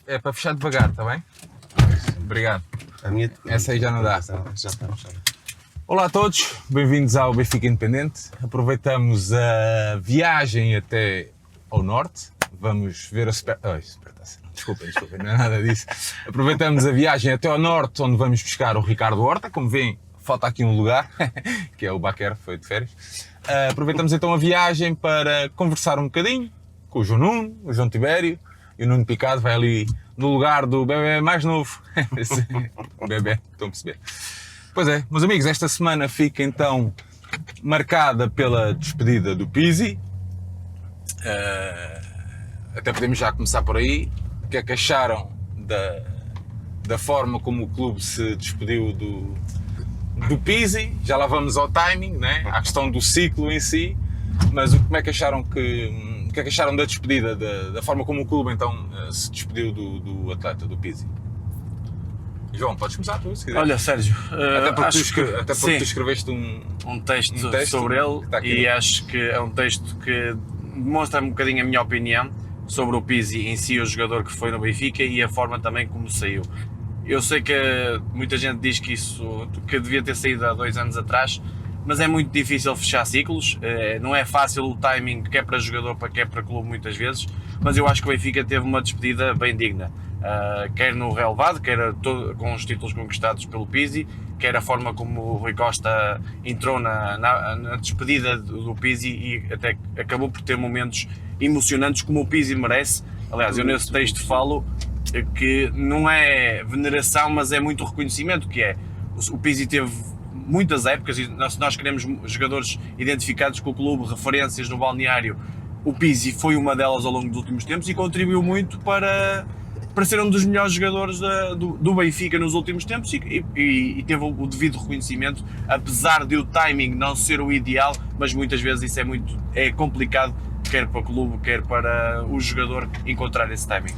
É para fechar devagar, está bem? Obrigado. Essa aí já não dá. Já está. Olá a todos, bem-vindos ao Benfica Independente. Aproveitamos a viagem até ao norte. Vamos ver a Supertaça. Desculpem, não é nada disso. Aproveitamos a viagem até ao norte, onde vamos buscar o Ricardo Horta. Como veem, falta aqui um lugar, que é o Baquer, foi de férias. Aproveitamos então a viagem para conversar um bocadinho com o João Nuno, o João Tibério, e o Nuno Picado vai ali no lugar do bebê mais novo. Bebê, estão a perceber? Pois é, meus amigos, esta semana fica então marcada pela despedida do Pizzi. Até podemos já começar por aí. O que é que acharam da forma como o clube se despediu do Pizzi? Já lá vamos ao timing, né? À questão do ciclo em si. Mas como é que acharam o que é que acharam da despedida, da forma como o clube então se despediu do atleta, do Pizzi? João, podes começar tu, se quiser. Olha, Sérgio, Até porque sim, tu escreveste um texto texto sobre ele que está aqui, e né? acho que é um texto que demonstra um bocadinho a minha opinião sobre o Pizzi em si, o jogador que foi no Benfica e a forma também como saiu. Eu sei que muita gente diz que devia ter saído há 2 anos atrás, mas é muito difícil fechar ciclos, não é fácil o timing, quer para jogador, quer para clube muitas vezes, mas eu acho que o Benfica teve uma despedida bem digna, quer no relevado, quer com os títulos conquistados pelo Pizzi, quer a forma como o Rui Costa entrou na despedida do Pizzi e até acabou por ter momentos emocionantes como o Pizzi merece. Aliás, eu nesse texto falo que não é veneração, mas é muito reconhecimento, que é, o Pizzi teve muitas épocas e se nós queremos jogadores identificados com o clube, referências no balneário, o Pizzi foi uma delas ao longo dos últimos tempos e contribuiu muito para ser um dos melhores jogadores do Benfica nos últimos tempos e teve o devido reconhecimento, apesar de o timing não ser o ideal, mas muitas vezes isso é complicado, quer para o clube, quer para o jogador encontrar esse timing.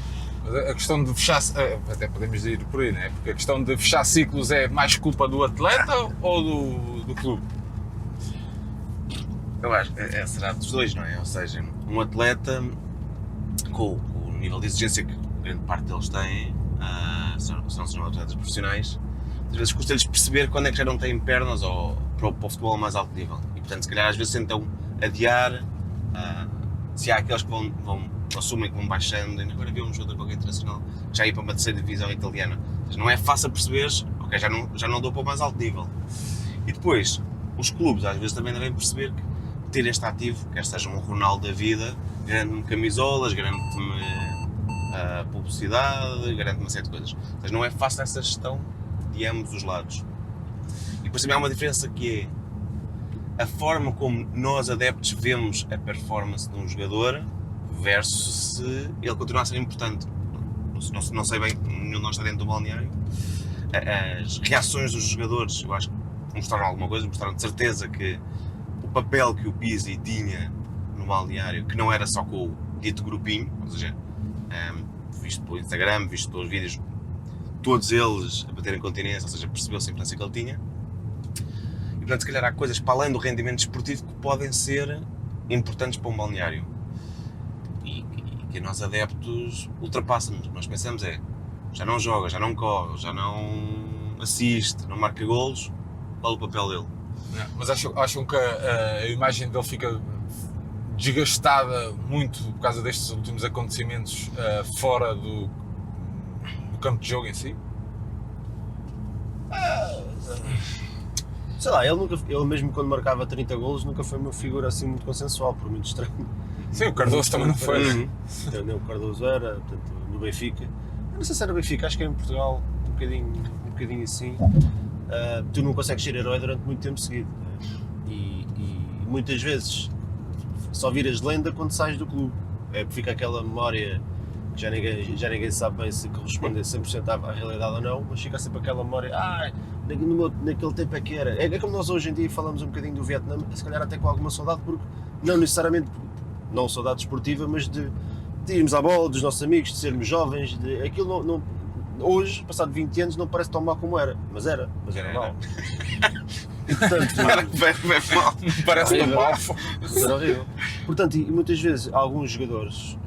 A questão de fechar, até podemos ir por aí, né? Porque a questão de fechar ciclos é mais culpa do atleta ou do clube? Eu acho que será dos dois, não é? Ou seja, um atleta com o nível de exigência que grande parte deles têm, são atletas profissionais, às vezes custa-lhes perceber quando é que já não têm pernas para o futebol a mais alto nível. E portanto, se calhar às vezes tentam adiar, se há aqueles que assumem que vão baixando, ainda agora havia um jogador qualquer internacional que já ia para uma 3ª divisão italiana. Mas não é fácil perceber, ok, já não dou para o mais alto nível. E depois, os clubes às vezes também devem perceber que ter este ativo, quer seja um Ronaldo da vida, garante-me camisolas, garante-me publicidade, garante-me uma série de coisas. Mas não é fácil essa gestão de ambos os lados. E depois também há uma diferença que é a forma como nós adeptos vemos a performance de um jogador versus se ele continuar a ser importante. Não sei bem, nenhum de nós está dentro do balneário. As reações dos jogadores, eu acho que mostraram alguma coisa, mostraram de certeza que o papel que o Pizzi tinha no balneário, que não era só com o dito grupinho, ou seja, visto pelo Instagram, visto pelos vídeos, todos eles a baterem continência, ou seja, percebeu-se a importância que ele tinha. E portanto, se calhar há coisas para além do rendimento desportivo que podem ser importantes para um balneário. E que nós adeptos ultrapassam-nos. Nós pensamos já não joga, já não corre, já não assiste, não marca golos, qual o papel dele? Não, mas acham que a imagem dele fica desgastada muito por causa destes últimos acontecimentos fora do campo de jogo em si? Sei lá, ele mesmo quando marcava 30 golos nunca foi uma figura assim muito consensual, por muito estranho. Sim, o Cardoso também não foi. O Cardoso era, portanto, no Benfica. Eu não sei se era Benfica, acho que era em Portugal, um bocadinho assim. Tu não consegues ser herói durante muito tempo seguido. E muitas vezes só viras lenda quando sais do clube. Fica aquela memória que já ninguém sabe bem se corresponde 100% à realidade ou não, mas fica sempre aquela memória, naquele tempo é que era. É como nós hoje em dia falamos um bocadinho do Vietnã, se calhar até com alguma saudade, porque não necessariamente, não saudade esportiva, mas de irmos à bola, dos nossos amigos, de sermos jovens, aquilo não, hoje, passado 20 anos, não parece tão mau como era, mas era mau. E, portanto, Parece tão mau. era horrível. Portanto, e muitas vezes alguns jogadores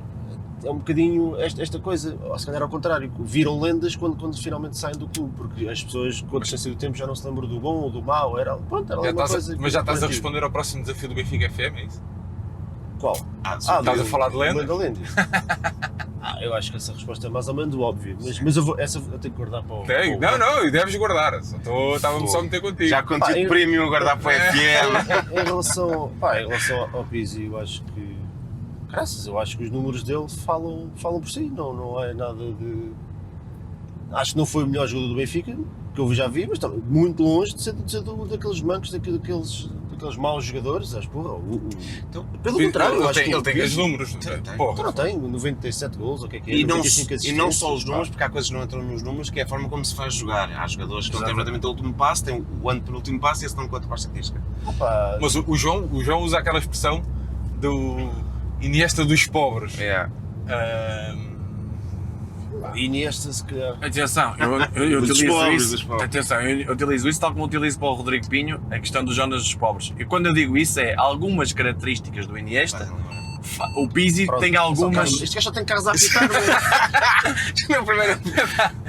é um bocadinho esta coisa, ou se calhar ao contrário, viram lendas quando finalmente saem do clube, porque as pessoas com a distância do tempo já não se lembram do bom ou do mau, era uma coisa... Mas já estás a garantido. responder ao próximo desafio do Benfica FM, é isso? Qual? Estás a falar de lenda? Da lenda. Eu acho que essa resposta é mais ou menos óbvia, mas essa eu tenho que guardar para o... Tem? Não, e deves guardar, estava-me só a meter contigo. Já contigo premium a guardar para o FM. Em relação ao Pizzi, eu acho que... eu acho que os números dele falam por si, não é nada de... Acho que não foi o melhor jogador do Benfica, que eu já vi, mas está muito longe de ser daqueles mancos, daqueles maus jogadores, acho, porra, pelo contrário, eu acho que ele tem os números, porra. não tem, 97 gols, o que é, E não, 95 e não só os assistências, números, porque há coisas que não entram nos números, que é a forma como se faz jogar. Há jogadores que não têm exatamente o último passe, têm o antepenúltimo passe e esse não conta para a estatística. Opa, Mas o João usa aquela expressão do Iniesta dos pobres. Iniesta se calhar... Atenção, eu Dos utilizo pobres, isso. dos pobres. Atenção, eu utilizo isso tal como utilizo para o Rodrigo Pinho a questão dos Jonas dos pobres. E quando eu digo isso é algumas características do Iniesta. O Pizzi Pronto, tem algumas. Este gajo só tem carros a apitar,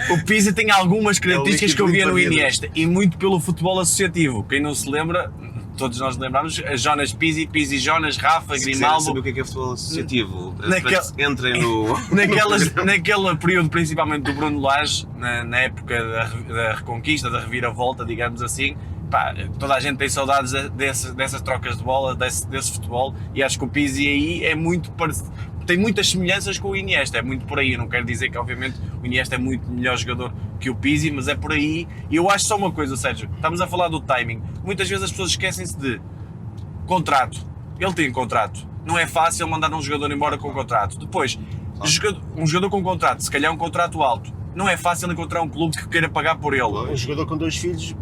O Pizzi tem algumas características que eu via no líquido limpo a Iniesta e muito pelo futebol associativo. Quem não se lembra, todos nós lembramos, Jonas Pizzi, Pizzi Jonas, Rafa, Se quiserem Grimaldo. saber o que é futebol associativo, Naquele- entrem no... Naquele período, principalmente do Bruno Lage, na época da Reconquista, da reviravolta, digamos assim, pá, toda a gente tem saudades dessas trocas de bola, desse futebol, e acho que o Pizzi aí é muito parecido. Tem muitas semelhanças com o Iniesta, é muito por aí. Eu não quero dizer que, obviamente, o Iniesta é muito melhor jogador que o Pizzi, mas é por aí. E eu acho só uma coisa, Sérgio, estamos a falar do timing. Muitas vezes as pessoas esquecem-se de contrato. Ele tem contrato. Não é fácil mandar um jogador embora com contrato. Depois, um jogador com contrato, se calhar um contrato alto, não é fácil encontrar um clube que queira pagar por ele. Um jogador com 2 filhos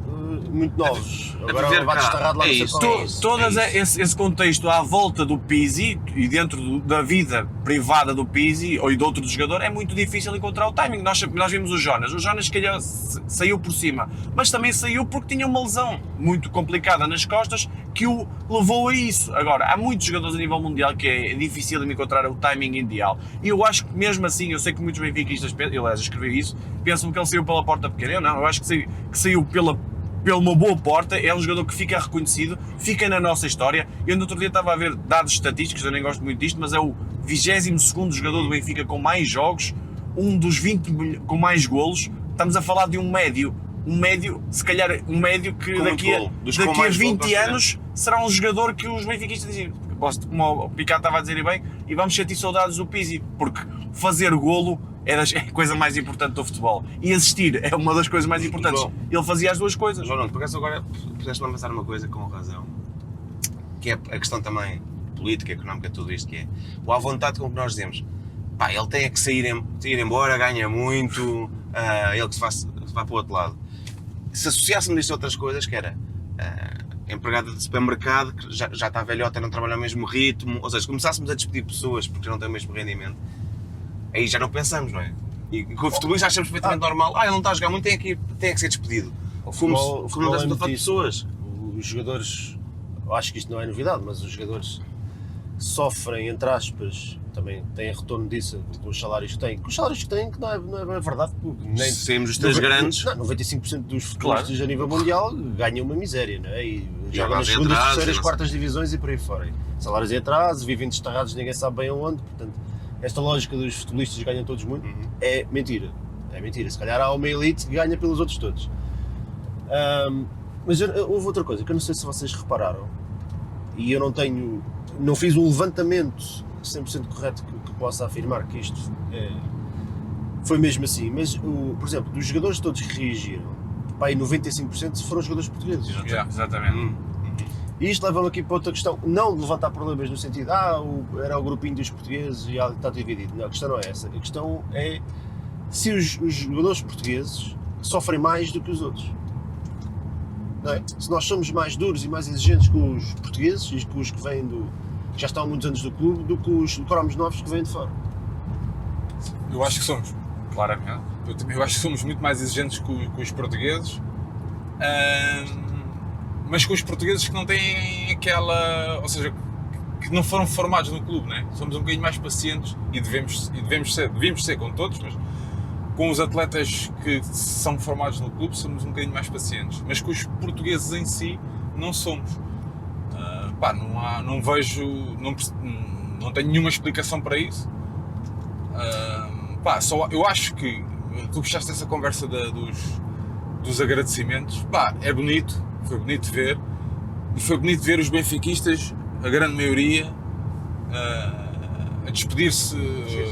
muito novos, agora viver vai cá. destarrado lá É no isso. Japão. Todas esse contexto à volta do Pizzi e dentro da vida privada do Pizzi ou de outro jogador é muito difícil encontrar o timing. Nós vimos o Jonas se calhar saiu por cima, mas também saiu porque tinha uma lesão muito complicada nas costas que o levou a isso. Agora, há muitos jogadores a nível mundial que é difícil de encontrar o timing ideal e eu acho que mesmo assim, eu sei que muitos benfiquistas, aliás, escrevi isso, pensam que ele saiu pela porta pequena. Eu não, eu acho que saiu pela uma boa porta, é um jogador que fica reconhecido, fica na nossa história. Eu no outro dia estava a ver dados estatísticos, eu nem gosto muito disto, mas é o 22º jogador do Benfica com mais jogos, um dos 20 com mais golos. Estamos a falar de um médio, se calhar um médio que daqui a 20 anos será um jogador que os benfiquistas dizem, como o Picado estava a dizer bem, e vamos sentir saudades do Pizzi, porque fazer golo é a coisa mais importante do futebol. E assistir é uma das coisas mais importantes. João. Ele fazia as duas coisas. João, por acaso agora puseste-me a pensar uma coisa com razão, que é a questão também política, económica, tudo isto, que é o à vontade com que nós dizemos, pá, ele tem que sair embora, ganha muito, ele que se vá para o outro lado. Se associássemos isto a outras coisas, que era empregada de supermercado, que já está velhota, não trabalha ao mesmo ritmo, ou seja, começássemos a despedir pessoas porque não têm o mesmo rendimento, aí já não pensamos, não é? E com o futebolista achamos perfeitamente normal, ele não está a jogar muito, tem que ser despedido. Como não estás a falar de pessoas. Os jogadores, eu acho que isto não é novidade, mas os jogadores sofrem, entre aspas, também têm retorno disso com os salários que têm. Com os salários que têm, que não é verdade, porque nem Saímos os três grandes. Não, 95% dos futebolistas a nível mundial ganham uma miséria, não é? E jogam nas em segundas, atraso, terceiras, não sei. quartas divisões e por aí fora. Salários em atraso, vivem destarrados, ninguém sabe bem aonde, portanto, esta lógica dos futebolistas ganham todos muito é mentira. É mentira. Se calhar há uma elite que ganha pelos outros todos. Mas houve outra coisa que eu não sei se vocês repararam, e eu não fiz um levantamento 100% correto que possa afirmar que isto foi mesmo assim, mas, por exemplo, dos jogadores todos que reagiram, pá, aí 95% foram jogadores portugueses. Exatamente. E isto leva-me aqui para outra questão, não de levantar problemas no sentido, era o grupinho dos portugueses e está dividido. Não, a questão não é essa. A questão é se os jogadores portugueses sofrem mais do que os outros. Não é? Se nós somos mais duros e mais exigentes com os portugueses e com os que vêm que já estão há muitos anos do clube, do que os cromos novos que vêm de fora. Eu acho que somos. Claramente. Eu acho que somos muito mais exigentes com os portugueses, mas com os portugueses que não têm aquela, ou seja, que não foram formados no clube, né? Somos um bocadinho mais pacientes e devíamos ser com todos, mas com os atletas que são formados no clube somos um bocadinho mais pacientes, mas com os portugueses em si não somos. Não vejo, não tenho nenhuma explicação para isso. Eu acho que tu puxaste essa conversa dos agradecimentos. É bonito, foi bonito ver, e foi bonito ver os benfiquistas, a grande maioria, a despedir-se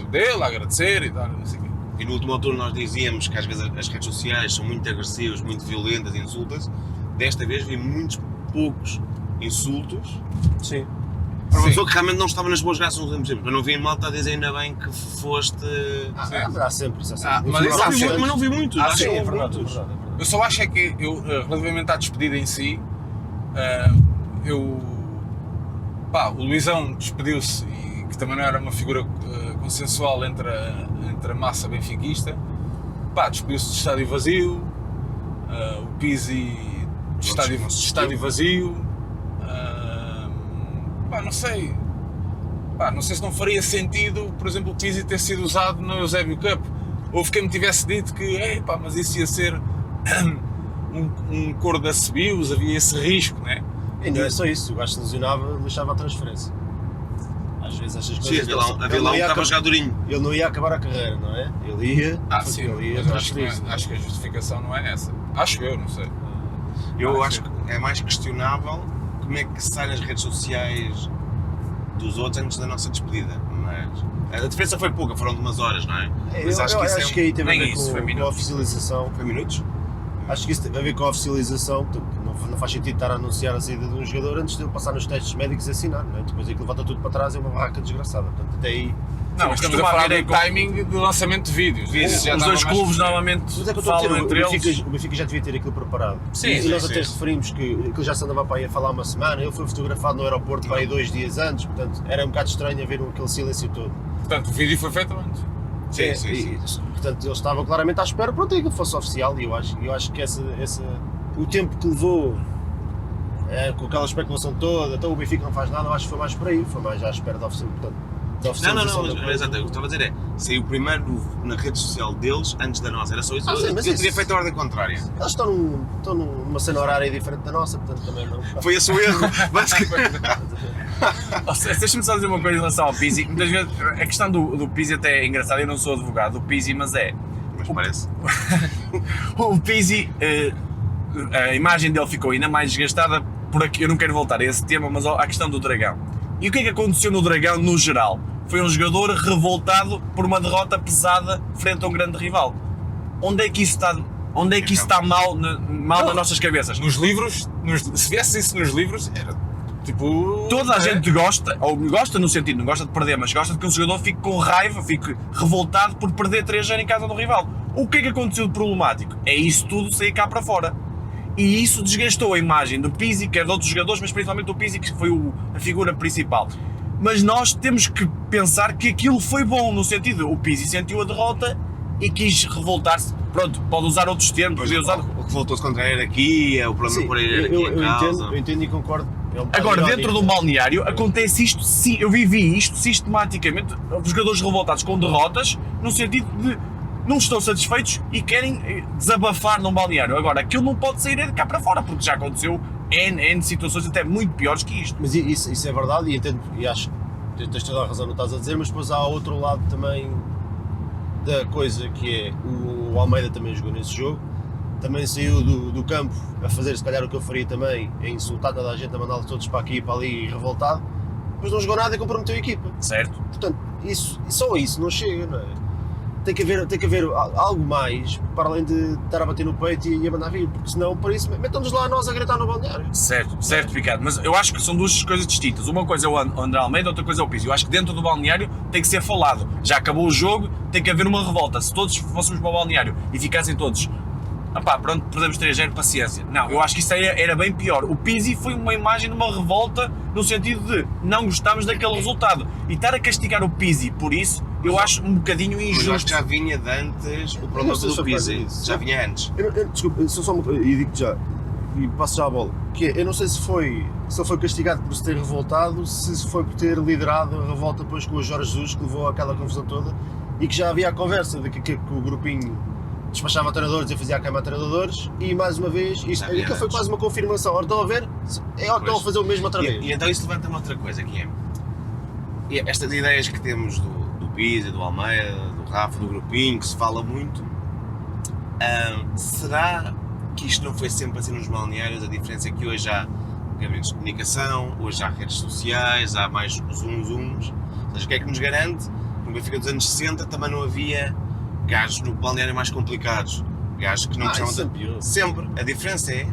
dele, a agradecer e tal, não sei o quê. E no último turno nós dizíamos que às vezes as redes sociais são muito agressivas, muito violentas, insultas. Desta vez vi muitos poucos insultos. Sim. Para uma pessoa que realmente não estava nas boas graças nos últimos tempos. Eu não vi malta a dizer ainda bem que foste... Há sempre, isso há sempre. Mas isso há sempre. Mas não vi muitos, acho que é houve verdade, muitos. Eu só acho é que, relativamente à despedida em si, o Luizão despediu-se, e que também não era uma figura consensual entre a massa benfiquista. Despediu-se de estádio vazio, o Pizzi de estádio vazio. Não sei. Não sei se não faria sentido, por exemplo, o Pizzi ter sido usado no Eusébio Cup. Houve quem me tivesse dito que, mas isso ia ser um coro de assobios, havia esse risco, não é? E não é só isso, o gajo se lesionava, deixava a transferência. Às vezes estas Sim, coisas... havia lá um que estava a jogar durinho. Ele não ia acabar a carreira, não é? Ele ia... Sim, ele ia mas acho transferir-se. que a justificação não é essa. Acho eu, não sei. Eu acho que é mais questionável como é que sai nas redes sociais dos outros antes da nossa despedida, mas a diferença foi pouca, foram de umas horas, não é? Mas Eu acho que aí teve a ver com a oficialização. Foi minutos? Acho que isso tem a ver com a oficialização, portanto, não faz sentido estar a anunciar a saída de um jogador antes de ele passar nos testes médicos e assinar, não é? Depois aquilo volta tudo para trás, é uma barraca desgraçada, portanto até aí... Não, mas estamos a costuma falar haver do timing do lançamento de vídeos. Os dois clubes normalmente Mas é que eu estou a falam dizer, entre eles. o Benfica já devia ter aquilo preparado. Sim, e sim, nós sim. até referimos que aquilo já se andava para aí a falar uma semana, ele foi fotografado no aeroporto para aí 2 dias antes, portanto era um bocado estranho haver aquele silêncio todo. Portanto, o vídeo foi feito antes. Sim. Portanto, eles estavam claramente à espera, pronto, que fosse oficial, e eu acho que o tempo que levou, com aquela especulação toda, então o Benfica não faz nada, eu acho que foi mais por aí, foi mais à espera da oficialização. Mas exato, o que eu estava a dizer é, saiu primeiro na rede social deles antes da nossa, era só isso. Sim, Eu mas teria isso- feito a ordem contrária. Eles estão numa cena horária diferente da nossa, portanto também não. Foi esse o erro, basicamente. Deixa-me só dizer uma coisa em relação ao Pizzi. Muitas vezes a questão do Pizzi até é engraçada, eu não sou advogado do Pizzi, mas Mas parece. o Pizzi, a imagem dele ficou ainda mais desgastada por aqui. Eu não quero voltar a esse tema, mas à questão do Dragão. E o que é que aconteceu no Dragão no geral? Foi um jogador revoltado por uma derrota pesada frente a um grande rival. Onde é que isso está mal nas nossas cabeças? Nos livros, se viesse isso nos livros, era tipo... Toda a gente gosta, ou gosta no sentido, não gosta de perder, mas gosta de que um jogador fique com raiva, fique revoltado por perder 3-0 em casa do rival. O que é que aconteceu de problemático? É isso tudo sair cá para fora. E isso desgastou a imagem do Pizzi, quer de outros jogadores, mas principalmente do Pizzi, que foi a figura principal. Mas nós temos que pensar que aquilo foi bom, no sentido, o Pizzi sentiu a derrota e quis revoltar-se. Pronto, pode usar outros termos, podia usar... O que voltou-se contra a hierarquia, o problema por a hierarquia em causa. Eu entendo e concordo. É um bocado Agora, irónico. dentro do balneário, acontece isto, sim, eu vivi isto sistematicamente, os jogadores revoltados com derrotas, no sentido de não estão satisfeitos e querem desabafar num balneário. Agora, aquilo não pode sair de cá para fora, porque já aconteceu N situações até muito piores que isto. Mas isso é verdade e entendo, e acho que tens toda a razão no que estás a dizer, mas depois há outro lado também da coisa, que é o Almeida também jogou nesse jogo, também saiu do campo a fazer se calhar o que eu faria também, a insultar toda a gente, a mandá-los todos para aqui e para ali revoltado, mas não jogou nada e comprometeu a equipa. Certo? Portanto, só isso não chega, não é? Tem que haver algo mais para além de estar a bater no peito e a mandar vir, porque senão, por isso, metam-nos lá a nós a gritar no balneário. Certo, Ricardo, mas eu acho que são duas coisas distintas. Uma coisa é o André Almeida, outra coisa é o Pizzi. Eu acho que dentro do balneário tem que ser falado. Já acabou o jogo, tem que haver uma revolta. Se todos fôssemos para o balneário e ficassem todos, pronto, perdemos 3-0, paciência. Não, eu acho que isso era bem pior. O Pizzi foi uma imagem de uma revolta no sentido de não gostarmos daquele resultado. E estar a castigar o Pizzi por isso, eu acho um bocadinho Mas eu acho que injusto. já vinha de antes o Eu não problema sei se do foi por causa Pizzi. disso. Já vinha antes. Desculpa, só uma coisa, e digo-te já, e passo já a bola, que é, eu não sei se ele foi castigado por se ter revoltado, se foi por ter liderado a revolta depois com o Jorge Jesus, que levou àquela confusão toda, e que já havia a conversa de que o grupinho despachava treinadores e fazia a cama a treinadores, e mais uma vez, aquilo foi quase uma confirmação. Ora, estão a ver? Estão a fazer o mesmo outra vez. E então isso levanta-me outra coisa, que é estas ideias que temos do Pizzi, do Almeida, do Rafa, do grupinho, que se fala muito. Será que isto não foi sempre assim nos balneários? A diferença é que hoje há gabinetes de comunicação, hoje há redes sociais, há mais uns. Ou seja, o que é que nos garante? No Benfica dos anos 60 também não havia gajos no balneário mais complicados, gajos que não gostavam de... Sempre. A diferença é,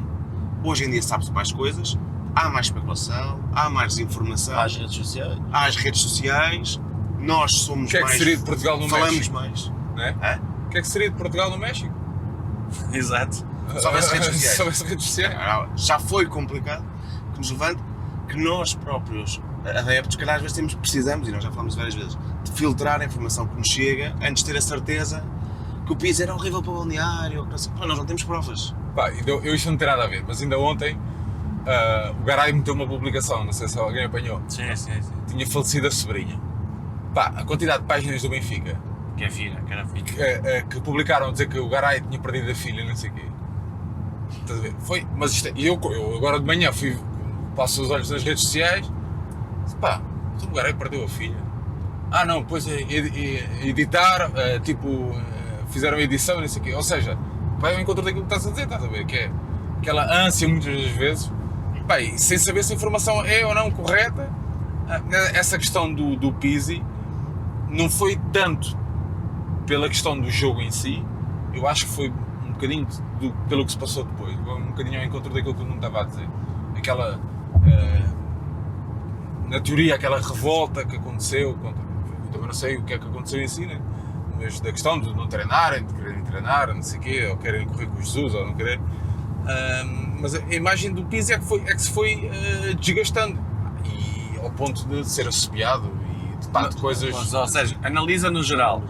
hoje em dia sabe-se mais coisas, há mais especulação, há mais desinformação, Às redes sociais. há as redes sociais, nós somos O que é que mais... seria de Portugal no falamos México? mais. Não é? Hã? O que é que seria de Portugal no México? Exato. Se houvesse redes sociais. Se houvesse redes sociais. Já foi complicado, que nos levante, que nós próprios, adeptos, calhar às vezes precisamos, e nós já falamos várias vezes, de filtrar a informação que nos chega antes de ter a certeza que o Pizzi era horrível para o balneário, que não sei. Pá, nós não temos provas. Pá, eu isto não tem nada a ver, mas ainda ontem o Garay meteu uma publicação, não sei se alguém apanhou. Sim. Tinha falecido a sobrinha. Pá, a quantidade de páginas do Benfica Que é filha, que era filha. que publicaram a dizer que o Garay tinha perdido a filha, não sei o quê. Estás a ver? Foi, mas isto, eu agora de manhã passo os olhos nas redes sociais, disse, pá, o Garay perdeu a filha. Ah não, depois editaram, fizeram a edição, não sei o quê. Ou seja, vai ao encontro daquilo que estás a dizer, estás a ver? Que é aquela ânsia muitas das vezes, pá, e sem saber se a informação é ou não correta. Essa questão do Pizzi não foi tanto pela questão do jogo em si, eu acho que foi um bocadinho pelo que se passou depois, um bocadinho ao encontro daquilo que eu não estava a dizer. Aquela, na teoria, aquela revolta que aconteceu, eu também não sei o que é que aconteceu em si, né? Mas da questão de não treinarem, de quererem treinar, não sei o quê, ou querem correr com o Jesus, ou não querer. Mas a imagem do Pizzi é que se foi desgastando, e ao ponto de ser assobiado e de tanto coisas... Ou seja, analisa no geral.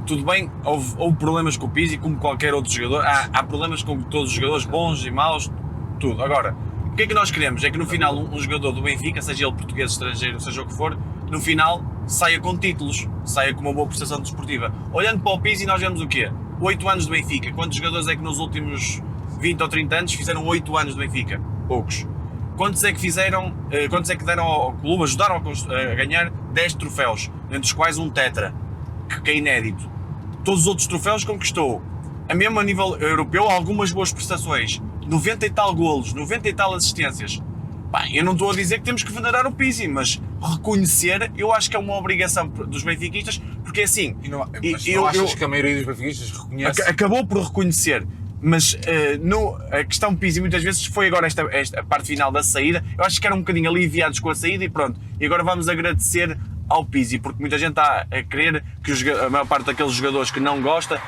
Tudo bem, houve problemas com o Pizzi, como qualquer outro jogador. Há problemas com todos os jogadores, bons e maus, tudo. Agora, o que é que nós queremos? É que no final um jogador do Benfica, seja ele português, estrangeiro, seja o que for, no final saia com títulos, saia com uma boa prestação desportiva. Olhando para o Pizzi, nós vemos o quê? 8 anos de Benfica. Quantos jogadores é que nos últimos 20 ou 30 anos fizeram 8 anos de Benfica? Poucos. Quantos é que fizeram, quantos é que deram ao clube, ajudaram a ganhar 10 troféus, entre os quais um tetra, que é inédito. Todos os outros troféus conquistou, a mesmo a nível europeu, algumas boas prestações, 90 e tal golos, 90 e tal assistências. Bem, eu não estou a dizer que temos que venerar o Pizzi, mas reconhecer, eu acho que é uma obrigação dos benfiquistas, porque é assim... Mas não achas que a maioria dos benfiquistas reconhece? Acabou por reconhecer, mas a questão Pizzi muitas vezes foi agora esta parte final da saída, eu acho que eram um bocadinho aliviados com a saída e pronto, e agora vamos agradecer ao Pizzi, porque muita gente está a querer que a maior parte daqueles jogadores que não gosta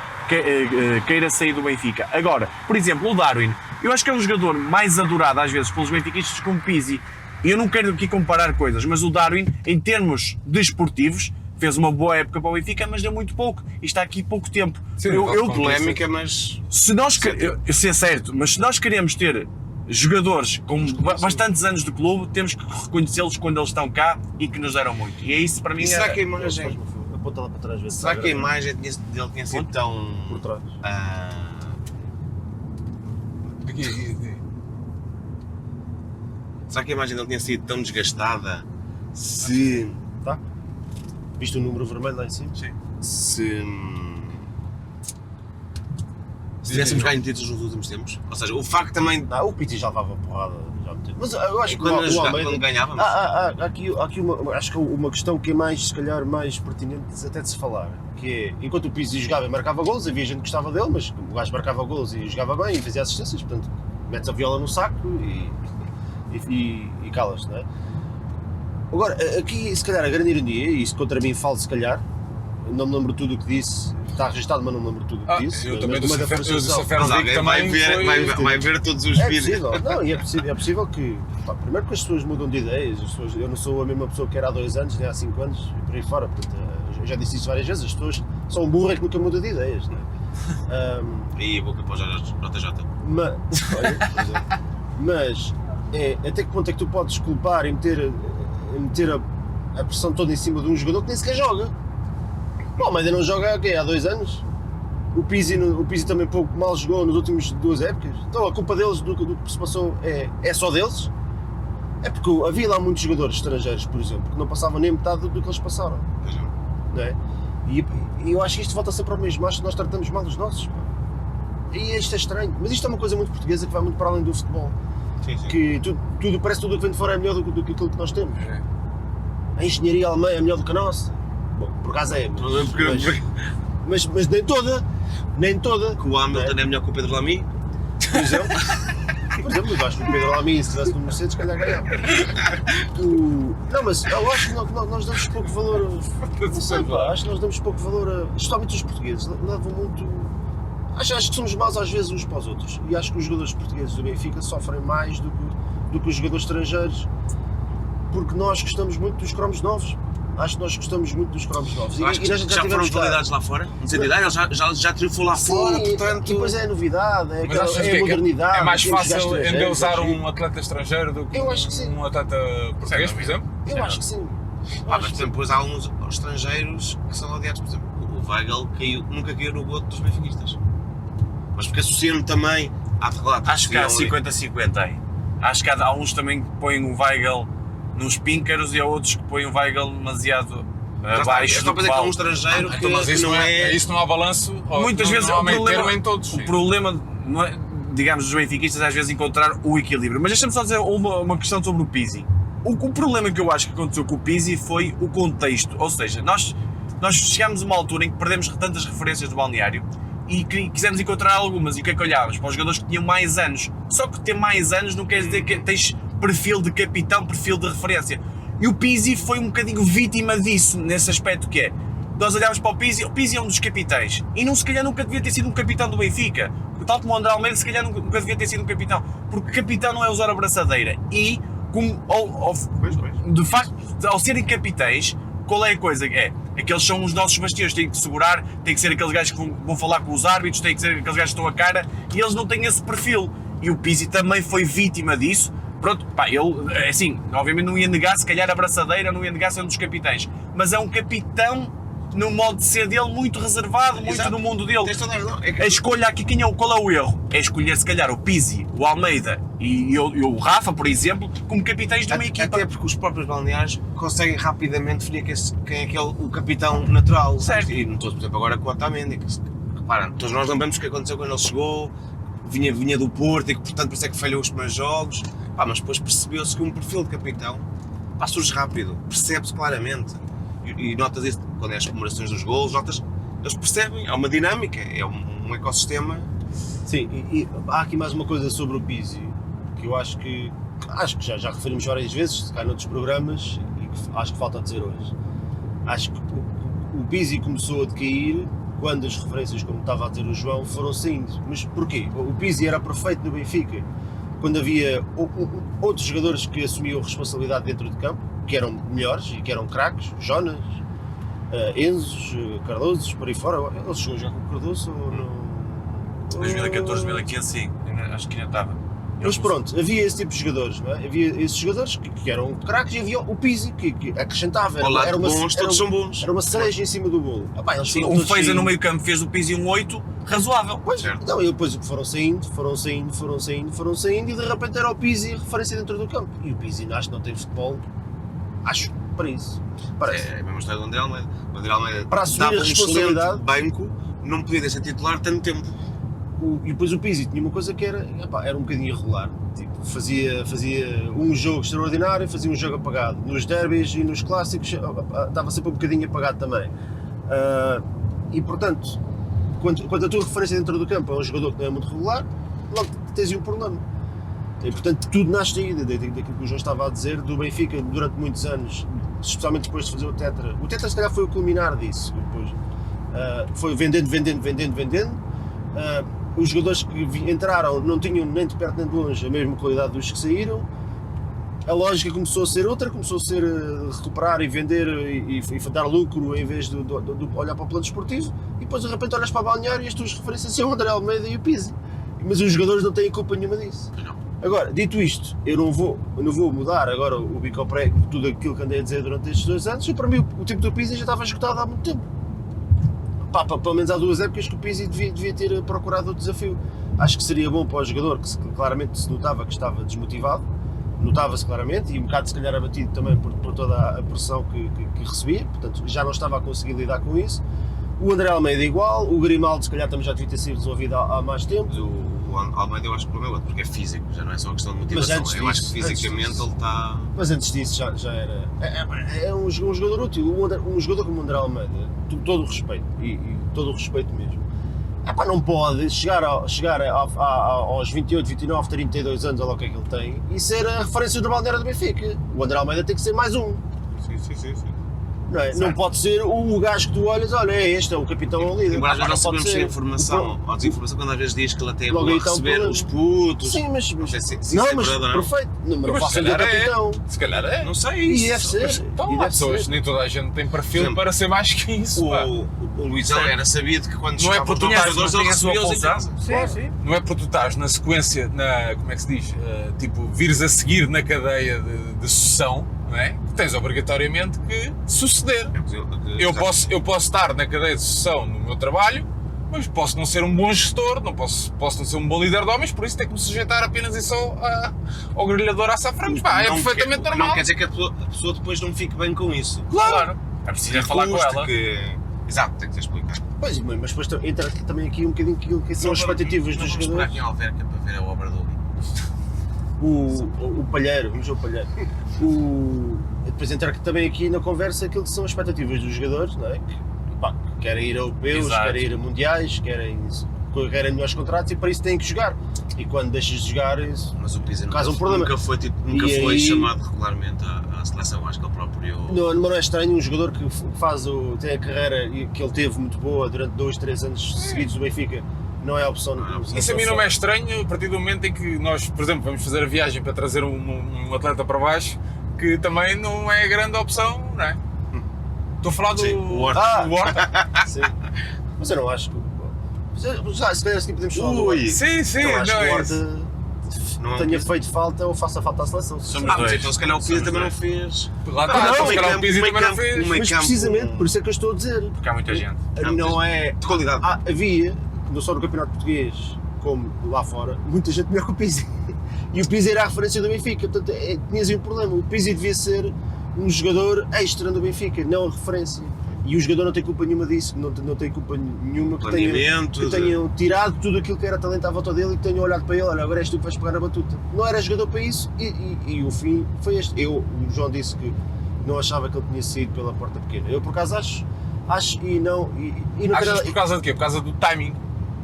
queira sair do Benfica. Agora, por exemplo, o Darwin, eu acho que é um jogador mais adorado às vezes pelos benfiquistas como o Pizzi, e eu não quero aqui comparar coisas, mas o Darwin, em termos desportivos, fez uma boa época para o Benfica, mas deu muito pouco, e está aqui pouco tempo. Sim, Polémica, mas... Se nós isso é certo, mas se nós queremos ter jogadores com bastantes anos de clube, temos que reconhecê-los quando eles estão cá e que nos deram muito. E é isso para mim. E será que a imagem... Aponta lá para trás, ver se Será está que a gravado. imagem dele tinha sido tão... Por trás. Aqui. Será que a imagem dele tinha sido tão desgastada se... Tá? Viste o número vermelho lá em cima? Sim. Se tivéssemos ganho títulos nos últimos tempos? Ou seja, o facto também... Não, o Pizzi já levava porrada. Já meteu. Mas eu acho que quando ganhávamos? Há aqui acho que uma questão que é mais, se calhar, mais pertinente até de se falar, que é, enquanto o Pizzi jogava e marcava golos, havia gente que gostava dele, mas o gajo marcava golos e jogava bem e fazia assistências, portanto, metes a viola no saco e calas, não é? Agora, aqui, se calhar, a grande ironia, e isso contra mim falo, se calhar, não me lembro tudo o que disse, está registado, mas não me lembro tudo o que disse. Eu também mas do uma Seferovic Mas alguém também vai ver todos os É vídeos. possível, não, e é possível que, pá, primeiro que as pessoas mudam de ideias, eu não sou a mesma pessoa que era há 2 anos, nem há 5 anos, e por aí fora, portanto, eu já disse isso várias vezes, as pessoas são burras que nunca mudam de ideias, não é? E a boca para o JJ. Mas, olha, por exemplo, mas até que ponto é que tu podes culpar e meter a pressão toda em cima de um jogador que nem sequer joga? O Almeida não joga há 2 anos. O Pizzi também pouco mal jogou nas últimas 2 épocas. Então a culpa deles do que se passou é só deles? É porque havia lá muitos jogadores estrangeiros, por exemplo, que não passavam nem metade do que eles passaram. Não é? E eu acho que isto volta sempre ao mesmo, acho que nós tratamos mal os nossos. Pá. E isto é estranho, mas isto é uma coisa muito portuguesa que vai muito para além do futebol. Sim, sim. Que parece que tudo o que vem de fora é melhor do que aquilo que nós temos. A engenharia alemã é melhor do que a nossa. Bom, por acaso é, mas nem toda. Que o Hamilton é melhor que o Pedro Lamy. Por exemplo, eu acho que o Pedro Lamy, se estivesse no Mercedes, se calhar ganhava. Não, mas eu acho que nós damos pouco valor. Não sei, pá, acho que nós damos pouco valor, especialmente os portugueses, levam muito. Acho que somos maus às vezes uns para os outros. E acho que os jogadores portugueses do Benfica sofrem mais do que os jogadores estrangeiros, porque nós gostamos muito dos cromos novos. Acho que nós gostamos muito dos cromos novos. Acho que já foram validados lá fora? No sentido, ele já triunfou lá fora, portanto... E depois é a novidade, é a modernidade. É mais fácil endeusar um atleta estrangeiro do que um atleta português, por exemplo? Eu acho que sim. Mas, por exemplo, depois há uns estrangeiros que são odiados. Por exemplo, o Weigl nunca caiu no goto dos benfiquistas. Mas porque associam também à relatos. Acho que há 50-50 aí. Acho que há uns também que põem o Weigl nos píncaros e há outros que põem o Weigl demasiado abaixo. Estou a dizer que há um estrangeiro que mas isso não é... Isso não há balanço? Muitas vezes não há o meio problema, termo em todos. o problema não é, digamos, dos benfiquistas às vezes encontrar o equilíbrio. Mas deixa-me só dizer uma questão sobre o Pizzi. O problema que eu acho que aconteceu com o Pizzi foi o contexto. Ou seja, nós chegámos a uma altura em que perdemos tantas referências do balneário e quisemos encontrar algumas. E o que é que olhávamos? Para os jogadores que tinham mais anos. Só que ter mais anos não quer dizer que tens perfil de capitão, perfil de referência. E o Pizzi foi um bocadinho vítima disso, nesse aspecto que é. Nós olhámos para o Pizzi é um dos capitães. E se calhar nunca devia ter sido um capitão do Benfica. Tal como o André Almeida, se calhar nunca devia ter sido um capitão. Porque capitão não é usar a braçadeira. E, de facto, ao serem capitães, qual é a coisa? É que eles são os nossos bastiões, têm que segurar, têm que ser aqueles gajos que vão falar com os árbitros, têm que ser aqueles gajos que estão a cara, e eles não têm esse perfil. E o Pizzi também foi vítima disso. Pronto, pá, ele, assim, obviamente não ia negar, se calhar a braçadeira, não ia negar ser um dos capitães, mas é um capitão no modo de ser dele, muito reservado, muito Exato. No mundo dele. A escolha aqui, qual é o erro? É escolher se calhar o Pizzi, o Almeida e o Rafa, por exemplo, como capitães de uma equipa. Até porque os próprios balneários conseguem rapidamente definir quem é o capitão natural. Certo. E não estou, por exemplo, agora com o Otamendi, repara, todos nós lembramos o que aconteceu quando ele chegou, vinha do Porto e que portanto por isso é que falhou os primeiros jogos, mas depois percebeu-se que um perfil de capitão surge rápido, percebe-se claramente e notas isso quando é as comemorações dos golos, eles percebem, há uma dinâmica, é um ecossistema. Sim, e há aqui mais uma coisa sobre o Pizzi, que eu acho que já referimos várias vezes, se calhar noutros programas, e que acho que falta dizer hoje. Acho que o Pizzi começou a decair quando as referências, como estava a dizer o João, foram saindo. Mas porquê? O Pizzi era perfeito no Benfica, quando havia outros jogadores que assumiam responsabilidade dentro de campo, que eram melhores e que eram craques, Jonas, Enzos, Cardosos, por aí fora. Ele chegou já com o Cardoso ou não? 2014, 2015, sim, acho que ainda estava. Mas pronto, havia esse tipo de jogadores, não é? Havia esses jogadores que eram craques e havia o Pizzi que acrescentava. Todos são bons. Era uma cereja em cima do bolo. Sim, o Feiza no meio campo fez do Pizzi um 8 razoável. Pois, então, e depois foram saindo e de repente era o Pizzi a referência dentro do campo. E o Pizzi acho que não tem futebol, acho, para isso. Parece. É a mesma história do André Almeida. O André Almeida para assumir a responsabilidade, banco, não podia deixar titular tanto tempo. E depois o Pizzi tinha uma coisa que era um bocadinho irregular, tipo, fazia um jogo extraordinário, fazia um jogo apagado, nos derbys e nos clássicos estava sempre um bocadinho apagado também, e portanto, quando a tua referência dentro do campo é um jogador que não é muito regular, logo tens um problema, e portanto tudo nasce daí, daquilo que o João estava a dizer, do Benfica durante muitos anos, especialmente depois de fazer o Tetra se calhar foi o culminar disso, depois, foi vendendo, os jogadores que entraram não tinham nem de perto nem de longe a mesma qualidade dos que saíram, a lógica começou a ser outra, começou a ser recuperar e vender e dar lucro em vez de olhar para o plano esportivo, e depois de repente olhas para o balneário e as tuas referências são o André Almeida e o Pizzi, mas os jogadores não têm culpa nenhuma disso. Agora, dito isto, eu não vou mudar agora o bicopré, tudo aquilo que andei a dizer durante estes 2 anos, e para mim o tipo do Pizzi já estava esgotado há muito tempo. Pá, pelo menos há 2 épocas que o Pizzi devia ter procurado outro desafio. Acho que seria bom para o jogador, que claramente se notava que estava desmotivado, notava-se claramente, e um bocado se calhar abatido também por toda a pressão que recebia, portanto já não estava a conseguir lidar com isso. O André Almeida igual, o Grimaldo se calhar também já devia ter sido resolvido há mais tempo. Mas o Almeida eu acho que o problema é outro, porque é físico, já não é só questão de motivação. antes Eu acho que disso- fisicamente antes ele está. Mas antes disso já era. É um jogador útil. Um jogador como o André Almeida, todo o respeito, e todo o respeito mesmo. Não pode chegar aos 28, 29, 32 anos, ou lá o que é que ele tem, e ser a referência do balneário do Benfica. O André Almeida tem que ser mais um. Sim. Não, é? Não pode ser o gajo que tu olhas, olha, é o capitão, é o líder. Embora às vezes não pode sabemos ser. sem informação ou desinformação, quando às vezes diz que ele até é Logo bom aí a está um receber problema. os putos. Sim, mas Não sei se não, isso é mas verdade ou não. perfeito. Não, mas não Mas posso se ser o calhar é. capitão. Se calhar é. Não sei E isso. deve ser. Então, E há deve pessoas, ser. nem toda a gente tem perfil Sim. para ser mais que isso. pá. O Luizão era sabido que quando Não é chegava porque os tinha- jogadores não ele tinha a sua recebia-los em função. casa. Claro. Sim. Não é porque tu estás na sequência, como é que se diz? Tipo, vires a seguir na cadeia de sucessão, não é? Que tens obrigatoriamente que suceder. Eu posso estar na cadeia de sucessão no meu trabalho, mas posso não ser um bom gestor, posso não ser um bom líder de homens, por isso tenho que me sujeitar apenas e só ao grelhador à safranos. Pá, é perfeitamente normal. Não quer dizer que a pessoa depois não fique bem com isso. Claro. É preciso falar com Custa ela. Exato, tem que ser explicado. Pois, mas depois entra também aqui um bocadinho aquilo que são as expectativas dos Vamos jogadores. aqui em Alverca para ver a obra do Uli. O Palheiro, vamos ao Palheiro. Depois entrar também aqui na conversa aquilo que são as expectativas dos jogadores, não é? Que querem ir a europeus, Exato. querem ir a mundiais, querem melhores contratos e para isso têm que jogar. E quando deixas de jogar, isso Mas o Pizzi Caso um problema. nunca foi E aí- chamado regularmente à seleção, acho que ele próprio. não é estranho um jogador que tem a carreira que ele teve muito boa durante 2, 3 anos seguidos do Benfica, não é a opção. Isso a mim não me é estranho a partir do momento em que nós, por exemplo, vamos fazer a viagem para trazer um atleta para baixo, que também não é grande opção, não é? Estou a falar do Sim, o Horta. do Horta. Sim. Mas eu não acho que. Se calhar assim podemos falar do Ui. Horta. Sim, sim, Eu acho não que o é Horta isso. Não é um tenha Pizzi. feito falta ou faça falta à seleção. Somos Mas dois. então se calhar o Pizzi Somos também não dois. fez. Lá está, não, então, se meio calhar o campo, Pizzi meio também não campo, fez. meio Mas campo. precisamente por isso é que eu estou a dizer. Porque há muita gente. Não é. De qualidade. Havia, não só no campeonato português como lá fora, muita gente melhor que o Pizzi. E o Pizzi era a referência do Benfica, portanto tinhas aí um problema. O Pizzi devia ser um jogador extra do Benfica, não a referência. E o jogador não tem culpa nenhuma disso, não tem culpa nenhuma que Planeamento, tenham tirado tudo aquilo que era talento à volta dele e que tenham olhado para ele, olha, agora és tu que vais pegar na batuta. Não era jogador para isso e o fim foi este. O João disse que não achava que ele tinha saído pela porta pequena. Eu por acaso acho e não tem Achas nada- por causa de quê? Por causa do timing?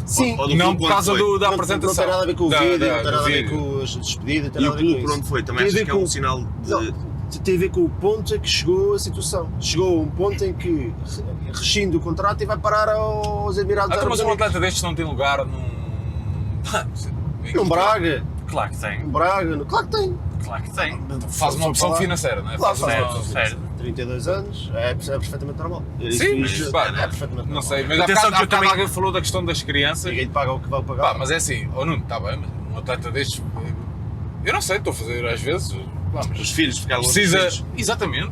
Sim, Ou do Não clube por causa onde foi. da não apresentação. tem nada a ver com o Da- vídeo, da- não tem do nada a ver vídeo. com as despedidas, não tem E nada o a ver com clube por isso. onde foi? Também Tem a achas ver que é um com- sinal de. Não, tem a ver com o ponto a que chegou a situação. Chegou a um ponto em que rescinde o contrato e vai parar aos Emirados Então, mas Árabes um Unidos. atleta destes não tem lugar num. Num Braga, Claro que tem. num Braga, claro que tem. Claro que tem. Faz uma opção financeira, não é? Claro, Faz uma certo, opção certo. 32 anos, é perfeitamente normal. Sim, mas, Isso pá, é perfeitamente normal. Não sei, mas há Atenção bocado, que eu também- alguém falou da questão das crianças. Ninguém lhe paga o que vai pagar. Pá, mas é assim, oh Nuno, está bem, mas um atleta destes. Eu não sei, estou a fazer às vezes. Pá, mas Os filhos ficaram longe precisa. dos filhos. Exatamente.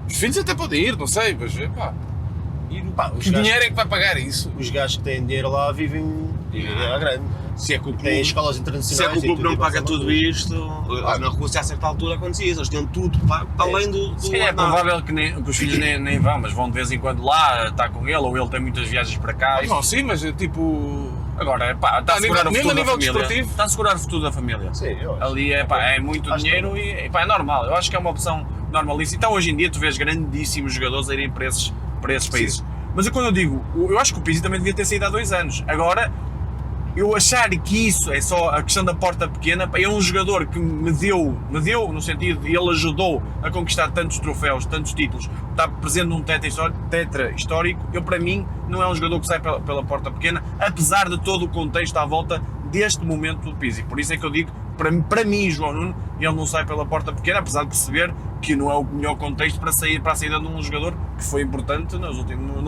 Os filhos até podem ir, não sei, mas pá. Pá, os Que gajos- dinheiro é que vai pagar isso? Os gajos que têm dinheiro lá vivem à grande. Se é que o Têm clube, escolas se é internacionais. que o e clube não e paga passa tudo uma coisa. isto, na Rússia a certa altura acontecia isso, eles tinham tudo para além do Se calhar é ordenado. provável que os filhos nem vão, mas vão de vez em quando lá, estar com ele, ou ele tem muitas viagens para cá. Ah, não, sim, mas tipo. Agora, pá, está a A nível- segurar o mesmo futuro a da nível família. desportivo? Está a segurar o futuro da família. Sim, eu acho. Ali é muito Acho dinheiro e pá, é normal. Eu acho que é uma opção normalíssima. Então hoje em dia tu vês grandíssimos jogadores a irem para esses países. Mas quando eu digo, eu acho que o Pizzi também devia ter saído há 2 anos. Agora, eu achar que isso é só a questão da porta pequena, pá, é um jogador que me deu no sentido de ele ajudou a conquistar tantos troféus, tantos títulos, está presente num tetra histórico, eu para mim não é um jogador que sai pela porta pequena, apesar de todo o contexto à volta deste momento do Pizzi. Por isso é que eu digo, para mim, João Nuno, ele não sai pela porta pequena, apesar de perceber que não é o melhor contexto para a saída de um jogador que foi importante na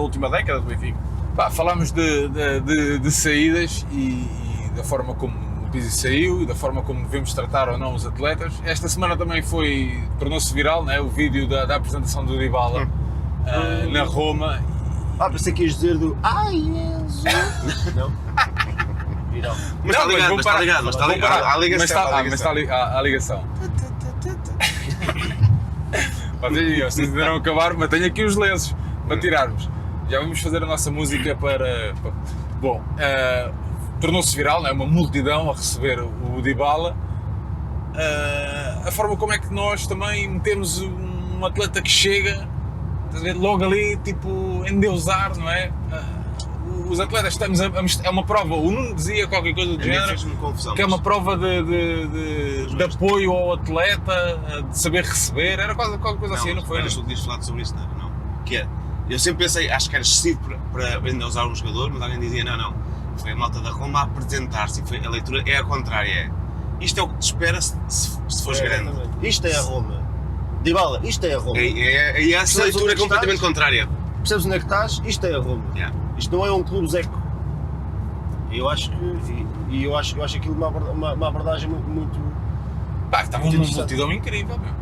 última década do Benfica. Pá, falámos de saídas e da forma como o Pizzi saiu e da forma como devemos tratar ou não os atletas. Esta semana também tornou-se viral, né? O vídeo da apresentação do Dybala na Roma. Pensei que ias dizer do ai Enzo. Não? Viral. Mas está ligado, mas está ligado, mas está ligado. Há ligação. Há ligação. Vocês ainda não acabaram, mas tenho aqui os lenços para tirarmos. Já vamos fazer a nossa música para... Bom, tornou-se viral, não é? Uma multidão a receber o Dybala. A forma como é que nós também metemos um atleta que chega, logo ali, tipo, endeusar, não é? Os atletas, estamos é uma prova, o Nuno dizia qualquer coisa do género, que é uma prova de apoio ao atleta, de saber receber, era qualquer coisa assim, não foi? Mas tu podias falar sobre isso, não? Que é, eu sempre pensei, acho que era excessivo para endeusar um jogador, mas alguém dizia, não, foi a malta da Roma a apresentar-se, a leitura é a contrária, isto é o que te espera se fores grande. Isto é a Roma. Dybala, isto é a Roma. É essa leitura é completamente contrária. Percebes onde é que estás? Isto é a Roma. Yeah. Isto não é um clube zeco. Eu acho que. E eu acho aquilo uma abordagem muito. Estava uma multidão incrível, meu.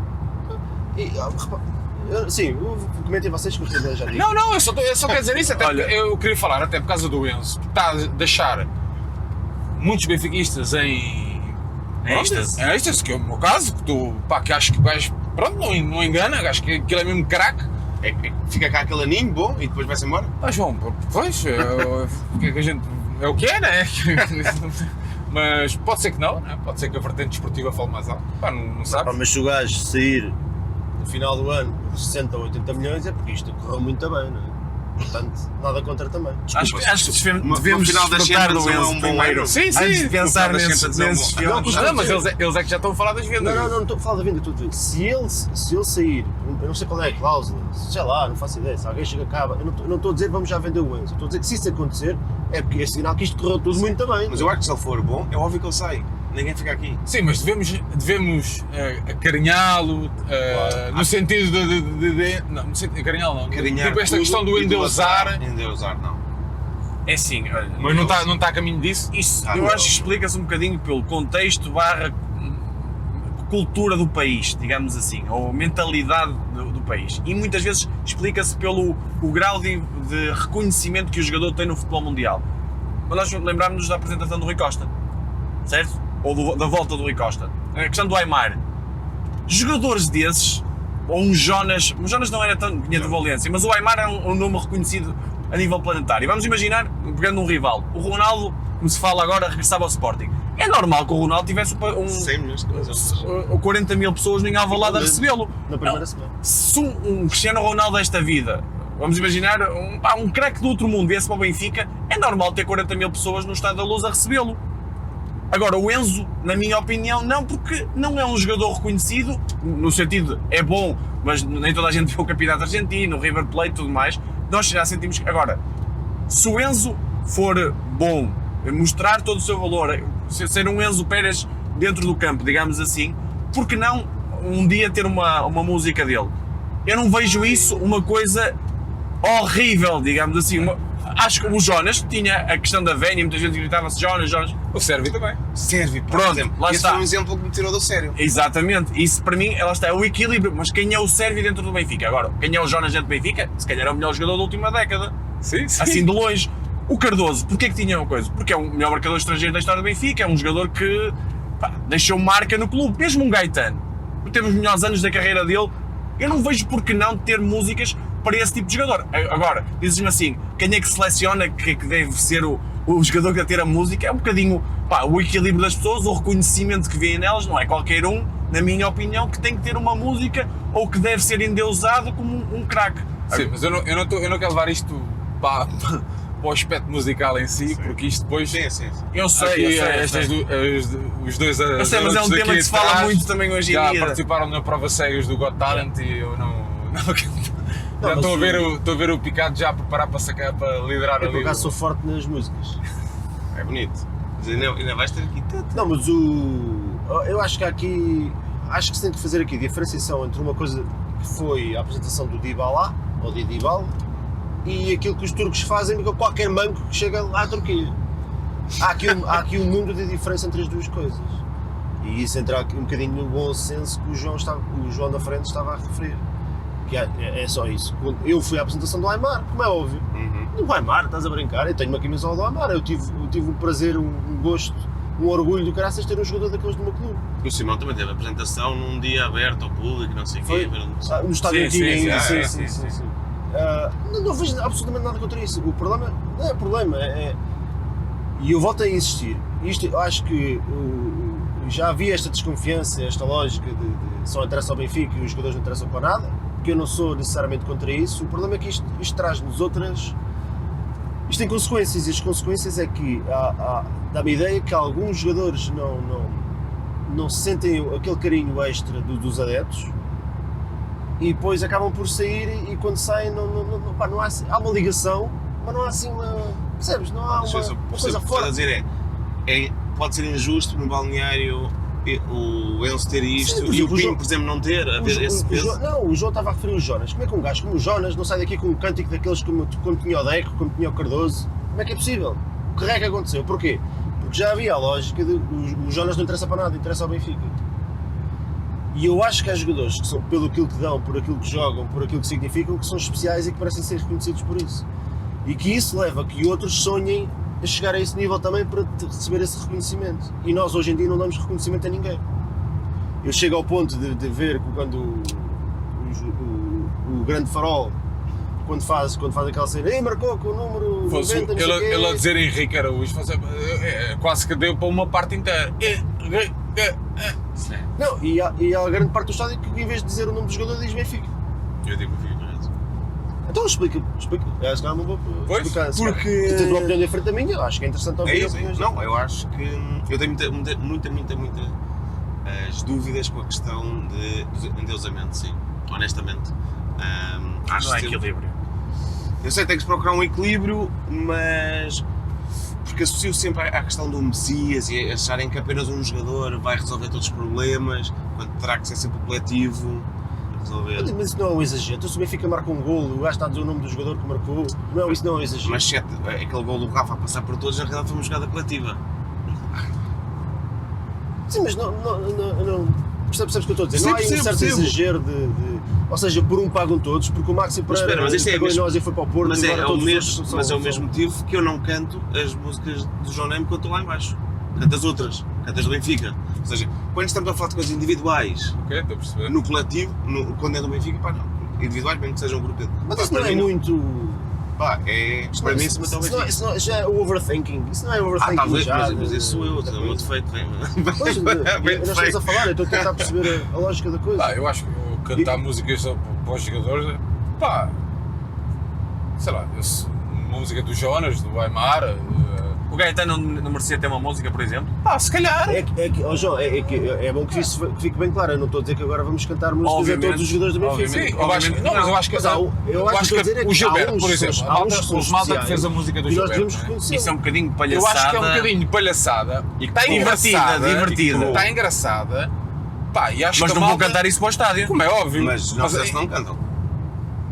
Sim, eu comentem vocês que eu já disse. Não, eu só quero dizer isso, até Olha, eu queria falar até por causa do Enzo, que está a deixar muitos benfiquistas em êxtase, que é o meu caso, que acho que o gajo, pronto, não engana, acho que aquilo é mesmo craque. Fica cá aquele aninho bom e depois vai-se embora? João, pois, que a gente, é o que é, né? Mas pode ser que não, né? Pode ser que a vertente desportiva fale mais alto, não sabe. Mas se o gajo sair no final do ano de 60 ou 80 milhões é porque isto correu muito bem, não é? Portanto, nada contra também. Acho que devemos final das desfrutar do Champions é Enzo um bom primeiro. ano. Sim, Antes de pensar no final das nesses Champions é um bom- filmes. Não, mas eles é que já estão a falar das vendas. Não estou a falar da venda, estou a dizer, se ele sair, eu não sei qual é a cláusula, sei lá, não faço ideia, se alguém chega acaba, eu não estou a dizer vamos já vender o Enzo, estou a dizer que se isso acontecer é porque é sinal que isto correu tudo muito bem. Mas eu acho que se ele for bom, é óbvio que ele sai. Ninguém fica aqui. Sim, mas devemos acarinhá-lo, no sentido de não, no sentido, acarinhá-lo não, Carinhar tipo esta tudo, questão do endeusar, Endeusar, não. É assim, olha, mas não está a caminho disso? isso Ah, eu não. acho que explica-se um bocadinho pelo contexto barra cultura do país, digamos assim, ou mentalidade do país. E muitas vezes explica-se pelo o grau de reconhecimento que o jogador tem no futebol mundial. Mas nós lembramos-nos da apresentação do Rui Costa, certo? Ou da volta do Rui Costa. A questão do Aimar. Jogadores desses, ou um Jonas não era tão vinha de Valência, mas o Aimar é um nome reconhecido a nível planetário. Vamos imaginar, pegando um rival, o Ronaldo, como se fala agora, regressava ao Sporting. É normal que o Ronaldo tivesse 100 milhões de coisas. 40 mil pessoas em Alvalade a recebê-lo. Na primeira semana. Se um Cristiano Ronaldo desta vida, vamos imaginar, um craque do outro mundo viesse para o Benfica, é normal ter 40 mil pessoas no Estádio da Luz a recebê-lo. Agora, o Enzo, na minha opinião, não, porque não é um jogador reconhecido, no sentido, é bom, mas nem toda a gente vê o campeonato argentino, o River Plate e tudo mais. Nós já sentimos que, agora, se o Enzo for bom, mostrar todo o seu valor, ser um Enzo Pérez dentro do campo, digamos assim, por que não um dia ter uma música dele? Eu não vejo isso uma coisa horrível, digamos assim. Acho que o Jonas tinha a questão da vénia, muita gente gritava-se Jonas. O Sérvio também. Serve, por Pronto, exemplo. lá Esse está. foi um exemplo que me tirou do sério. Exatamente, isso para mim, ela está, é o equilíbrio. Mas quem é o Sérvio dentro do Benfica? Agora, quem é o Jonas dentro do Benfica? Se calhar é o melhor jogador da última década. Sim. Assim de longe. O Cardoso, porquê que tinha uma coisa? Porque é o melhor marcador estrangeiro da história do Benfica, é um jogador que deixou marca no clube, mesmo um Gaetano. Teve os melhores anos da carreira dele, eu não vejo por que não ter músicas para esse tipo de jogador. Agora, dizes-me assim, quem é que seleciona que deve ser o jogador que deve ter a música? É um bocadinho o equilíbrio das pessoas, o reconhecimento que vêem nelas, não é qualquer um, na minha opinião, que tem que ter uma música ou que deve ser endeusado como um craque. Sim, mas eu não quero levar isto para o aspecto musical em si, porque isto depois... Sim. Eu sei. Os dois Eu sei, mas é um adultos tema aqui que se fala atrás muito também hoje em já dia. participaram na prova cegas do Got Talent e eu não já estou a ver o Picado já a preparar para sacar, para liderar Eu ali. por acaso sou forte nas músicas. É bonito. Mas ainda vais ter aqui. Não, mas eu acho que há aqui. Acho que se tem que fazer aqui diferenciação entre uma coisa que foi a apresentação do Dybala, ou de Dybala, e aquilo que os turcos fazem com qualquer manco que chega lá à Turquia. há aqui um mundo de diferença entre as duas coisas. E isso entra aqui um bocadinho no bom senso que o João da frente estava a referir. Que é só isso. Quando eu fui à apresentação do Aimar, como é óbvio. No Aimar, estás a brincar, eu tenho uma camisola do Aimar, eu tive um prazer, um gosto, um orgulho do caraças ter um jogador daqueles do meu clube. O Simão também teve a apresentação num dia aberto ao público, não sei o quê. No estádio Sim, antigo sim, ainda, sim. não vejo absolutamente nada contra isso. O problema não é problema, e eu volto a insistir. Isto, eu acho que já havia esta desconfiança, esta lógica de só interessa ao Benfica e os jogadores não interessam para nada, que eu não sou necessariamente contra isso. O problema é que isto traz-nos outras. Isto tem consequências, e as consequências é que dá-me a ideia que alguns jogadores não sentem aquele carinho extra dos adeptos e depois acabam por sair, e quando saem não há, há uma ligação, mas não há assim uma. Percebes? Não há uma coisa fora. forte. Dizer pode ser injusto no balneário o Enzo ter isto, Sim, e o o Pinho, João- por exemplo, não ter esse peso. O João estava a referir o Jonas. Como é que um gajo como o Jonas não sai daqui com um cântico daqueles como tinha o Deco, como tinha o Cardoso? Como é que é possível? O que é que aconteceu? Porquê? Porque já havia a lógica de o Jonas não interessa para nada, interessa ao Benfica. E eu acho que há jogadores que são, pelo aquilo que dão, por aquilo que jogam, por aquilo que significam, que são especiais e que parecem ser reconhecidos por isso. E que isso leva a que outros sonhem a chegar a esse nível também para receber esse reconhecimento. E nós hoje em dia não damos reconhecimento a ninguém. Eu chego ao ponto de ver que quando o grande farol, quando faz aquela cena, marcou com o número 90, não sei o quê. Ele a dizer Henrique Araújo, quase que deu para uma parte inteira. Não, e há grande parte do estádio que em vez de dizer o nome do jogador diz Benfica. Eu digo que fica. Então explica. É, se calhar não vou explicar. porque- Tu tens uma opinião diferente da minha, eu acho que é interessante ouvir É opiniões isso. diferentes. Não, eu acho que eu tenho muita as dúvidas com a questão do endeusamento, sim, honestamente. Acho Não há sempre- equilíbrio. Eu sei que tem que se procurar um equilíbrio, mas porque associo sempre à questão do Messias e acharem que apenas um jogador vai resolver todos os problemas, quando terá que ser sempre o coletivo a resolver. Mas isso não é um exagero. Então se o Benfica marca um golo, o gajo está a dizer o nome do jogador que marcou, não, isso não é um exagero. Mas se aquele gol do Rafa a passar por todos, na realidade foi uma jogada coletiva. Sim, mas não percebes o que eu estou a dizer? Sim, Não há aí um percebo, certo percebo. exagero ou seja, por um pagam todos, porque o Maxi Mas espera, Pereira mas isto é pegou em mesmo- nós e foi para o Porto, Mas e é agora o todos os mesmo, outros são- mas é o são- mesmo motivo que eu não canto as músicas do João Neme quando estou lá em baixo. Canto as outras, canto as do Benfica. Ou seja, quando estamos a falar de coisas individuais, Ok, estou a perceber. no coletivo, quando é do Benfica, pá, não. Individuais, mesmo que sejam um grupo. Mas Pá, isso não para é mim muito. Pá, para mim, isso matou o Benfica. Isso já é overthinking. Isso não é overthinking. Talvez, já, mas isso sou eu, da é um coisa. defeito. Bem Pois, nós estamos a falar, eu estou a tentar perceber a lógica da coisa. Eu acho que cantar músicas só para os jogadores, pá, sei lá, uma música do Jonas, do Aimar, O Gaetano não merecia ter uma música, por exemplo? se calhar. João, é bom que isso fique bem claro. Eu não estou a dizer que agora vamos cantar músicas a Obviamente, todos os jogadores do Benfica. Sim, eu acho que, não, mas eu acho que, Mas eu acho que o Gilberto, por há exemplo, uns a malta, que são os malta que especiais fez a música do e nós devemos Gilberto, não é? reconhecer. Isso é um bocadinho Eu palhaçada. acho que é um bocadinho palhaçada, E está divertida, engraçada, divertida. está engraçada, pá, e acho Mas que a não vou malta, cantar isso para o estádio. como é óbvio, Mas não sei se não cantam.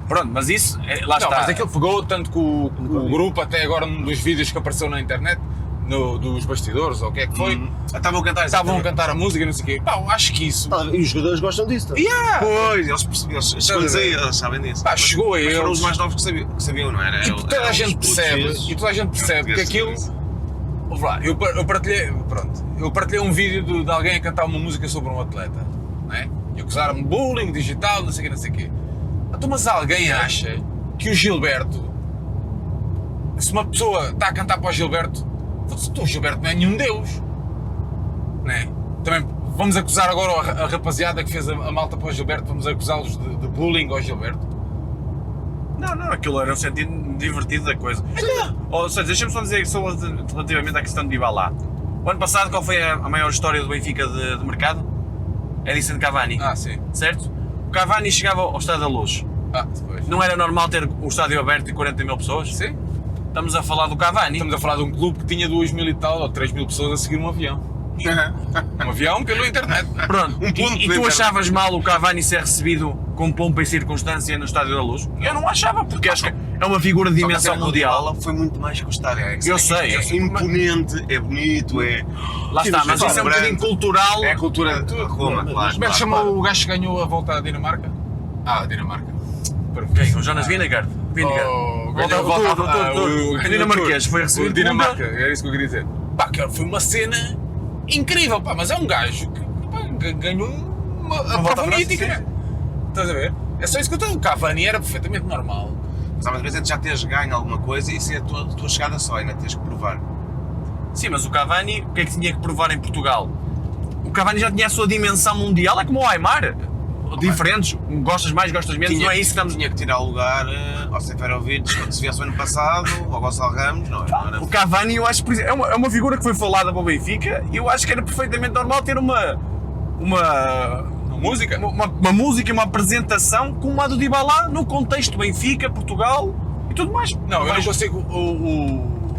Pronto, mas isso, lá Não, está. mas aquilo pegou tanto que o grupo, até agora num dos vídeos que apareceu na internet, dos bastidores, ou o que é que foi, Estavam a cantar isso. estavam a cantar a música e não sei o quê. Pá, eu acho que isso, E os jogadores gostam disso. Tá? Pois, eles sabem disso. pá, chegou a Mas foram eles, os mais novos que sabiam, não era? e toda a gente percebe, que aquilo... Ouve lá, eu partilhei um vídeo de alguém a cantar uma música sobre um atleta, não é? E acusaram-me de bullying digital, não sei o quê. Então, mas alguém acha que o Gilberto, se uma pessoa está a cantar para o Gilberto, o Gilberto não é nenhum deus, não é? Também vamos acusar agora a rapaziada que fez a malta para o Gilberto, vamos acusá-los de bullying ao Gilberto. Não, aquilo era um sentido divertido da coisa. Ou seja, deixa-me só dizer só relativamente à questão de Dybala. O ano passado, qual foi a maior história do Benfica de mercado? Edison Cavani, Sim. certo? O Cavani chegava ao Estádio da Luz. Depois. Não era normal ter o estádio aberto e 40 mil pessoas? Sim. Estamos a falar do Cavani. Estamos a falar de um clube que tinha 2.000 e tal, ou 3.000 pessoas a seguir um avião. Um avião pela internet. Pronto, ponto e de tu internet. achavas mal o Cavani ser recebido com pompa e circunstância no Estádio da Luz? Eu não achava, porque acho que é uma figura de Só que a dimensão cena do mundial. Dybala foi muito mais que o estádio. Eu sei. É imponente, é bonito, é... Lá está, mas isso é um bocadinho cultural. É a cultura de Roma, claro. Como é que chama o gajo que ganhou a volta à Dinamarca? Ah, a Dinamarca. Quem? O Jonas Vingegaard? Oh, Volta ganhou a volta o dinamarquês foi recebido o Dinamarca, era isso que eu queria dizer. Pá, que foi uma cena incrível, pá, mas é um gajo que pá, ganhou a volta prova à mítica. França, Estás a ver? É só isso que eu estou. O Cavani era perfeitamente normal. Mas às vezes já teres ganho alguma coisa e isso é a tua chegada só, ainda tens que provar. Sim, mas o Cavani, o que é que tinha que provar em Portugal? O Cavani já tinha a sua dimensão mundial, é como o Aimar. Diferentes, gostas mais, gostas menos, não é isso que estamos... Tinha que tirar o lugar ao Seferovic, quando se viesse o ano passado, ao Gonçalo Ramos, não era... O Cavani, eu acho que é uma figura que foi falada para o Benfica e eu acho que era perfeitamente normal ter uma Música? uma música, uma apresentação como a do Dybala no contexto Benfica, Portugal e tudo mais. Não, eu não consigo.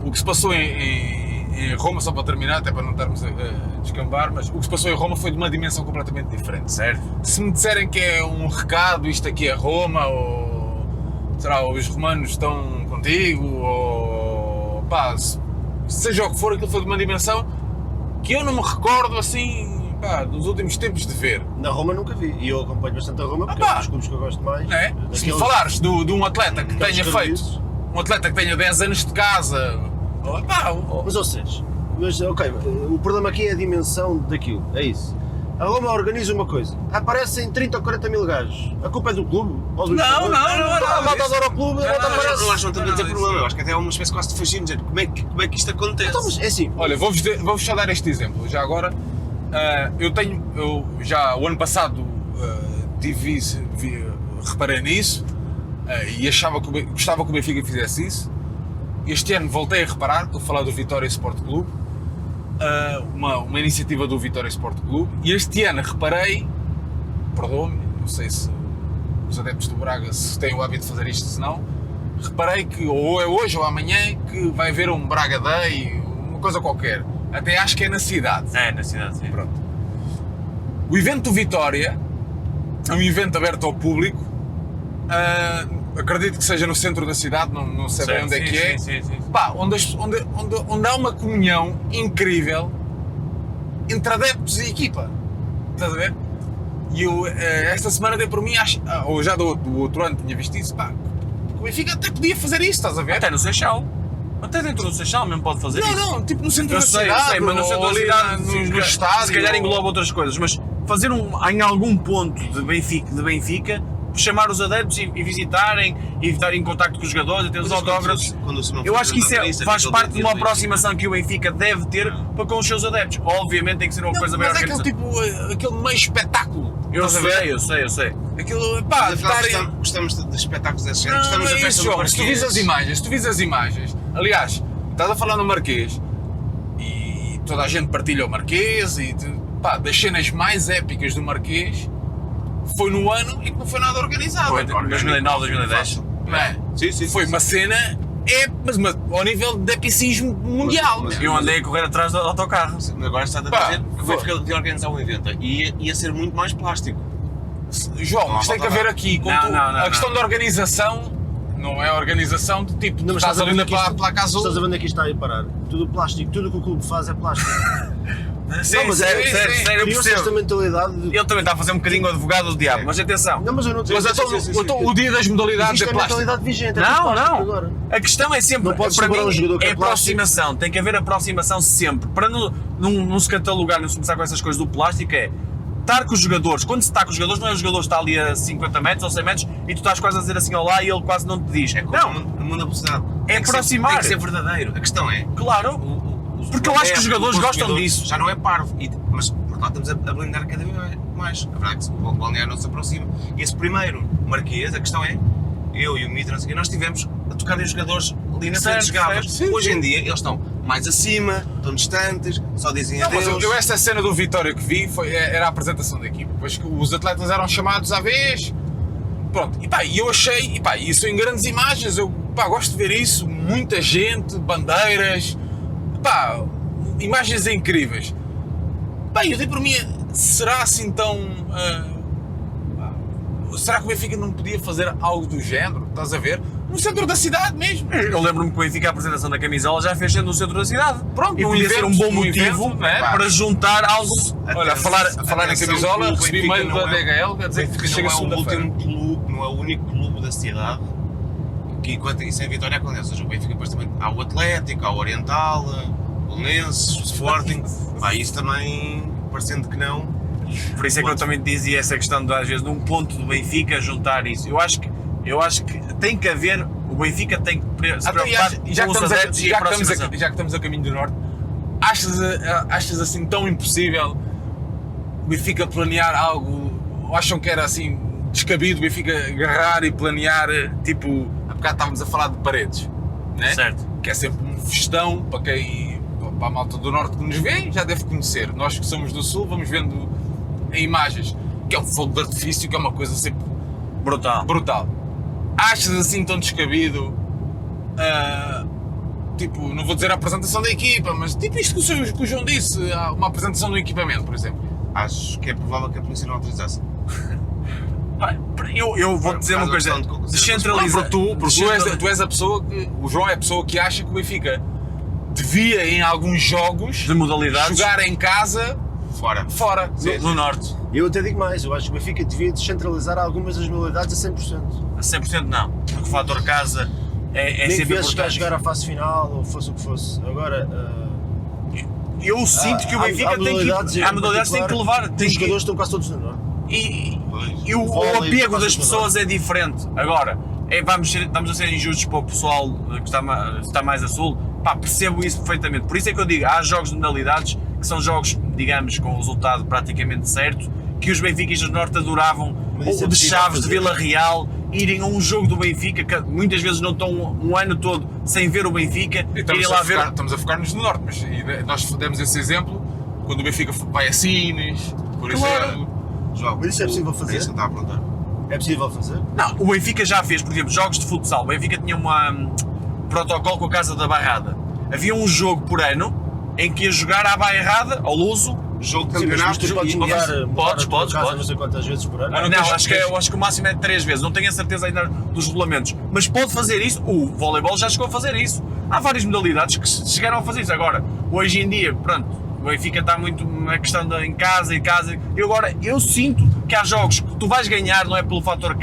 O que se passou em Roma, só para terminar, até para não estarmos a descambar, mas o que se passou em Roma foi de uma dimensão completamente diferente. Certo. Se me disserem que é um recado, isto aqui é Roma, ou será, ou os romanos estão contigo, ou pá, seja o que for, aquilo foi de uma dimensão que eu não me recordo assim, pá, dos últimos tempos de ver. Na Roma nunca vi, e eu acompanho bastante a Roma porque pá. é um dos clubes que eu gosto mais. Não é? Se me Daqueles- falares de um atleta que daqueles tenha carniços. feito, um atleta que tenha 10 anos de casa, pá, Mas ou seja, ok, o problema aqui é a dimensão daquilo, é isso. A Roma organiza uma coisa, aparecem 30 ou 40 mil gajos, a culpa é do clube? Ou dos Não, jogadores? não, não é nada A malta disso. adora o clube, a Não é malta nada aparece. Eu não acho que não estamos a dizer Não, problema, isso- eu acho que até é uma espécie quase de fascínio, dizer como é que isto acontece. Então, mas é assim, olha, vou-vos só dar este exemplo. Já agora, eu já o ano passado reparei nisso e achava que gostava que o Benfica fizesse isso. Este ano voltei a reparar, estou a falar do Vitória Sport Clube, uma iniciativa do Vitória Sport Clube, e este ano reparei, perdoa-me, não sei se os adeptos do Braga se têm o hábito de fazer isto, se não, reparei que ou é hoje ou amanhã que vai haver um Braga Day, uma coisa qualquer, até acho que é na cidade. É, na cidade, sim. Pronto. O evento do Vitória é um evento aberto ao público, acredito que seja no centro da cidade, não sei bem onde é que é. Sim. Pá, onde há uma comunhão incrível entre adeptos e equipa. Estás a ver? E eu, esta semana dei por mim, ou já do outro ano tinha visto isso, pá, o Benfica até podia fazer isso, estás a ver? Até no Seixal. Até dentro do Seixal mesmo pode fazer isso. Não, tipo no centro Eu da sei, cidade, mas no centro da ou ali cidade, no estádio. se calhar engloba outras coisas, mas fazer em algum ponto de Benfica chamar os adeptos e visitarem, e estarem em contacto com os jogadores, e ter os autógrafos. Eu acho que isso faz parte de uma aproximação que o Benfica deve ter para com os seus adeptos. Obviamente tem que ser uma coisa bem Mas é organizada. aquele meio espetáculo. Eu Estás a ver? sei. Aquilo, pá, Gostamos de espetáculos desse género, Não, gostamos é da festa isso, do João, se tu vis as imagens, aliás, estás a falar no Marquês e toda a gente partilha o Marquês e pá, das cenas mais épicas do Marquês foi no ano em que não foi nada organizado. Foi, 2009, 2010. Não é? Sim. Foi uma cena mas ao nível de epicismo mundial. Mas- Eu andei a correr atrás do autocarro. Agora está a Pá, dizer que o Benfica devia organizar um evento e ia ser muito mais plástico. João, Não há mas tem que falta haver aqui a questão da organização. Não é a organização do tipo, Não, mas estás estás a ali ver na que isto- placa azul. estás a ver onde é que isto está a ir parar? Tudo plástico, tudo o que o clube faz é plástico. Sim, Não, mas sério, sim, sério, sim. sério, eu Criou-se esta percebo. mentalidade de... Ele também está a fazer um bocadinho o advogado do diabo, mas atenção. Não, mas eu não Mas então, o dia das modalidades Isto é é plástico. mentalidade vigente, é Não, tudo plástico não. agora. A questão é sempre, Não podes para sobrar mim, um jogador que é é plástico. aproximação, tem que haver aproximação sempre. Para não se catalogar, não se começar com essas coisas do plástico, é estar com os jogadores. Quando se está com os jogadores, não é o jogador que está ali a 50 metros ou 100 metros e tu estás quase a dizer assim olá e ele quase não te diz. Não, Não, no mundo da publicidade. É Tem que aproximar. Tem que ser verdadeiro. A questão é. claro. Porque eu acho que os jogadores gostam disso. Já não é parvo, mas por lá estamos a blindar cada vez mais. A verdade é que o balneário não se aproxima. E esse primeiro Marquês, a questão é, eu e o Mitra, nós estivemos a tocar em jogadores ali na frente dos gavas. certo, sim, Hoje sim. em dia eles estão mais acima, estão distantes, só dizem Não, mas adeus. eu esta cena do Vitória que vi era a apresentação da equipa, depois que os atletas eram chamados à vez, pronto, e pá, eu achei, e pá, isso em grandes imagens, eu pá, gosto de ver isso, muita gente, bandeiras, pá, imagens incríveis. Pá, eu dei por mim, será assim tão... será que o Benfica não podia fazer algo do género? Estás a ver? No centro da cidade mesmo. Eu lembro-me que o Benfica, a apresentação da camisola, já fez sendo no centro da cidade. Pronto, e num podia ser um evento, bom num motivo evento, não é? para juntar algo. Olha, a falar em Atenção camisola, que o recebi Benfica mail não da é- DHL, quer dizer que Benfica chega não é o segunda-feira. último clube, não é o único clube da cidade que enquanto isso é Vitória acontece. Ou seja, o Benfica depois também há o Atlético, há o Oriental, o Belenenses, o Sporting. Isso também, parecendo que não. Por isso é que eu também dizia essa questão de, às vezes, num ponto do Benfica, juntar isso. Eu acho que tem que haver. O Benfica tem que se Então, preocupar já com que os estamos adeptos e a aproximação. já que estamos a caminho do Norte, achas assim tão impossível o Benfica planear algo? Ou acham que era assim descabido o Benfica agarrar e planear, tipo, há bocado estávamos a falar de Paredes, né? Certo. Que é sempre um festão para para a malta do Norte que nos vê, já deve conhecer. Nós que somos do Sul vamos vendo em imagens, que é um fogo de artifício, que é uma coisa sempre Brutal. brutal. Achas assim tão descabido, tipo, não vou dizer a apresentação da equipa, mas tipo isto que o João disse, uma apresentação do equipamento, por exemplo. Acho que é provável que a polícia não autorizasse. Pá, eu vou dizer uma coisa, descentralizar. Porque tu és a pessoa que, o João é a pessoa que acha que o Benfica devia em alguns jogos de modalidades jogar em casa fora. no Norte. Eu até digo mais, eu acho que o Benfica devia descentralizar algumas das modalidades a 100%. A 100% não, porque o fator casa é Nem que sempre viesse cá importante. jogar à fase final, ou fosse o que fosse. Agora, Eu sinto que o Benfica tem que. Há modalidades que tem que levar. Os jogadores estão quase todos no Norte. E o Vôlei, apego das quase pessoas é diferente. Agora, estamos a ser injustos para o pessoal que está mais a sul. Pá, percebo isso perfeitamente. Por isso é que eu digo, há jogos de modalidades que são jogos, digamos, com o resultado praticamente certo, que os benfiquistas do Norte adoravam, Mas isso ou é de possível Chaves, de fazer. Vila Real, irem a um jogo do Benfica, que muitas vezes não estão um ano todo sem ver o Benfica, irem lá ver. Estamos a focar-nos no Norte, mas nós demos esse exemplo quando o Benfica vai a Sines, por Claro. exemplo. João, Mas isso é possível fazer? É isso que eu estava a perguntar. É possível fazer? Não, o Benfica já fez, por exemplo, jogos de futsal. O Benfica tinha um protocolo com a Casa da Barrada. Havia um jogo por ano em que ia jogar à Bairrada, ao Luso. Jogo de Sim, mas campeonato. tu podes e- mudar, podes, a tua casa podes. não sei quantas vezes por ano. Ah, Não, tens- eu acho que o máximo é 3 vezes, não tenho a certeza ainda dos regulamentos, mas pode fazer isso. O voleibol já chegou a fazer isso. Há várias modalidades que chegaram a fazer isso. Agora, hoje em dia, pronto, o Benfica está muito na questão de em casa. Eu sinto que há jogos que tu vais ganhar, não é pelo fator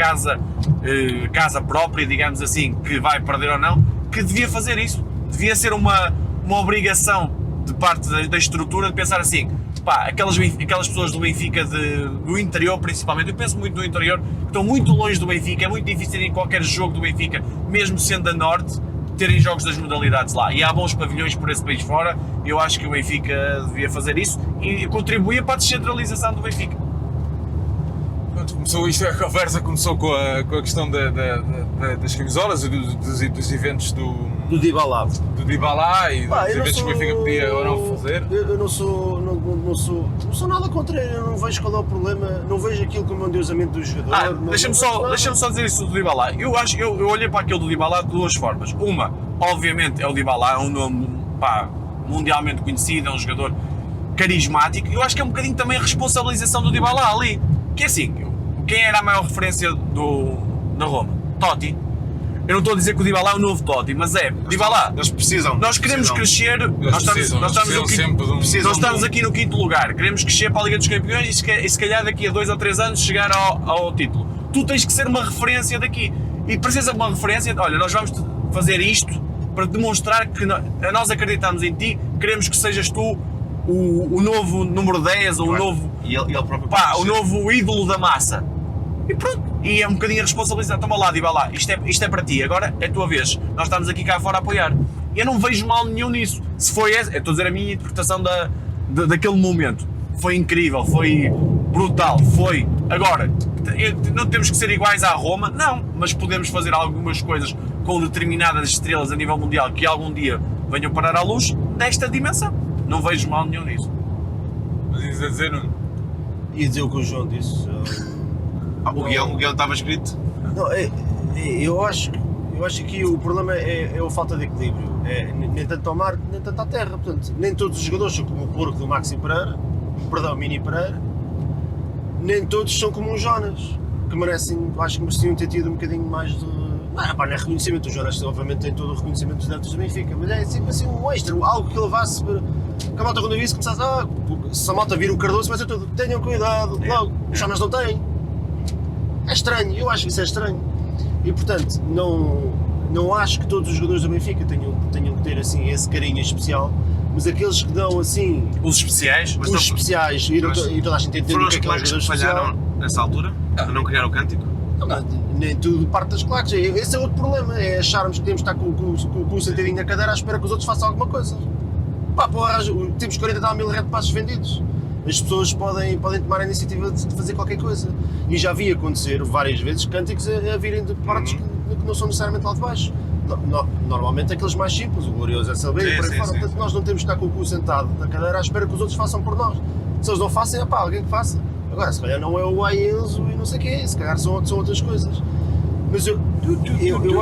casa própria, digamos assim, que vai perder ou não, que devia fazer isso. Devia ser uma obrigação de parte da estrutura de pensar assim, pá, aquelas pessoas do Benfica do interior principalmente, eu penso muito no interior, que estão muito longe do Benfica, é muito difícil ir em qualquer jogo do Benfica, mesmo sendo a norte, terem jogos das modalidades lá. E há bons pavilhões por esse país fora, eu acho que o Benfica devia fazer isso e contribuía para a descentralização do Benfica. Pronto, a conversa começou com a questão das camisolas e dos eventos do Dybala. Dybala e Pá, dos eu não eventos que o Benfica podia ou não fazer. Eu não sou nada contra ele, eu não vejo qual é o problema, não vejo aquilo como um endeusamento do jogador. Deixa-me só dizer isso do Dybala. Eu olhei para aquilo do Dybala de duas formas. Uma, obviamente, é o Dybala, é um nome mundialmente conhecido, é um jogador carismático. Eu acho que é um bocadinho também a responsabilização do Dybala ali. Que é assim, quem era a maior referência na Roma? Totti. Eu não estou a dizer que o Dybala é o novo Totti, mas Dybala, Eles precisam. nós queremos crescer, nós estamos aqui no quinto lugar, queremos crescer para a Liga dos Campeões e se calhar daqui a 2 ou 3 anos chegar ao título. Tu tens que ser uma referência daqui e precisas de uma referência, olha, nós vamos fazer isto para demonstrar que nós acreditamos em ti, queremos que sejas tu o novo número 10 ou o novo, E ele próprio. o novo ídolo da massa. E pronto, e é um bocadinho a responsabilidade. Toma lá, Dybala, isto é para ti, agora é a tua vez. Nós estamos aqui cá fora a apoiar. Eu não vejo mal nenhum nisso. Se foi essa, eu estou a dizer a minha interpretação daquele momento. Foi incrível, foi brutal, foi. Agora, não temos que ser iguais à Roma, não, mas podemos fazer algumas coisas com determinadas estrelas a nível mundial que algum dia venham parar à luz desta dimensão. Não vejo mal nenhum nisso. Mas ias a dizer, Nuno? Ia dizer o que o João disse. O guião estava escrito. Não, eu acho que aqui o problema é a falta de equilíbrio. Nem tanto ao mar, nem tanto à terra. Portanto, nem todos os jogadores são como o porco do Maxi Pereira, Mini Pereira, nem todos são como o Jonas, que acho que mereciam ter tido um bocadinho mais de. Pá, não é reconhecimento, o Jonas obviamente tem todo o reconhecimento dos adeptos do Benfica, mas é sempre assim um extra, algo que ele levasse para... Que a malta quando eu disse começasse, se a malta vir o Cardoso vai ser tudo, tenham cuidado, logo, o Jonas não tem. É estranho, eu acho que isso é estranho. E portanto, não acho que todos os jogadores do Benfica tenham que ter assim esse carinho especial, mas aqueles que dão assim, Os especiais, os especiais, e toda a gente entende Foram o os que é um claques jogador que especial. falharam nessa altura? A não criar o cântico? Nem tudo parte das claques, esse é outro problema, é acharmos que temos de estar com o sentadinho na cadeira à espera que os outros façam alguma coisa. Pá, porra, temos 40 tal mil red passos vendidos. As pessoas podem tomar a iniciativa de fazer qualquer coisa. E já vi acontecer várias vezes cânticos a virem de partes que não são necessariamente lá de baixo. Normalmente aqueles mais simples, o glorioso SLB e por aí fora. Portanto, nós não temos que estar com o cu sentado na cadeira à espera que os outros façam por nós. Se eles não fazem, pá, alguém que faça. Agora, se calhar não é o Enzo e não sei o quê, se calhar são outras coisas. Mas eu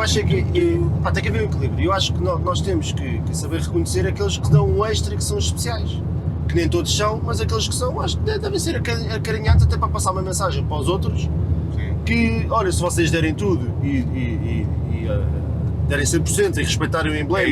acho que pá, tem que haver um equilíbrio. Eu acho que nós temos que saber reconhecer aqueles que dão um extra e que são especiais. Que nem todos são, mas aqueles que são, acho que devem ser acarinhados até para passar uma mensagem para os outros. Que, olha, se vocês derem tudo e derem 100% e respeitarem o emblema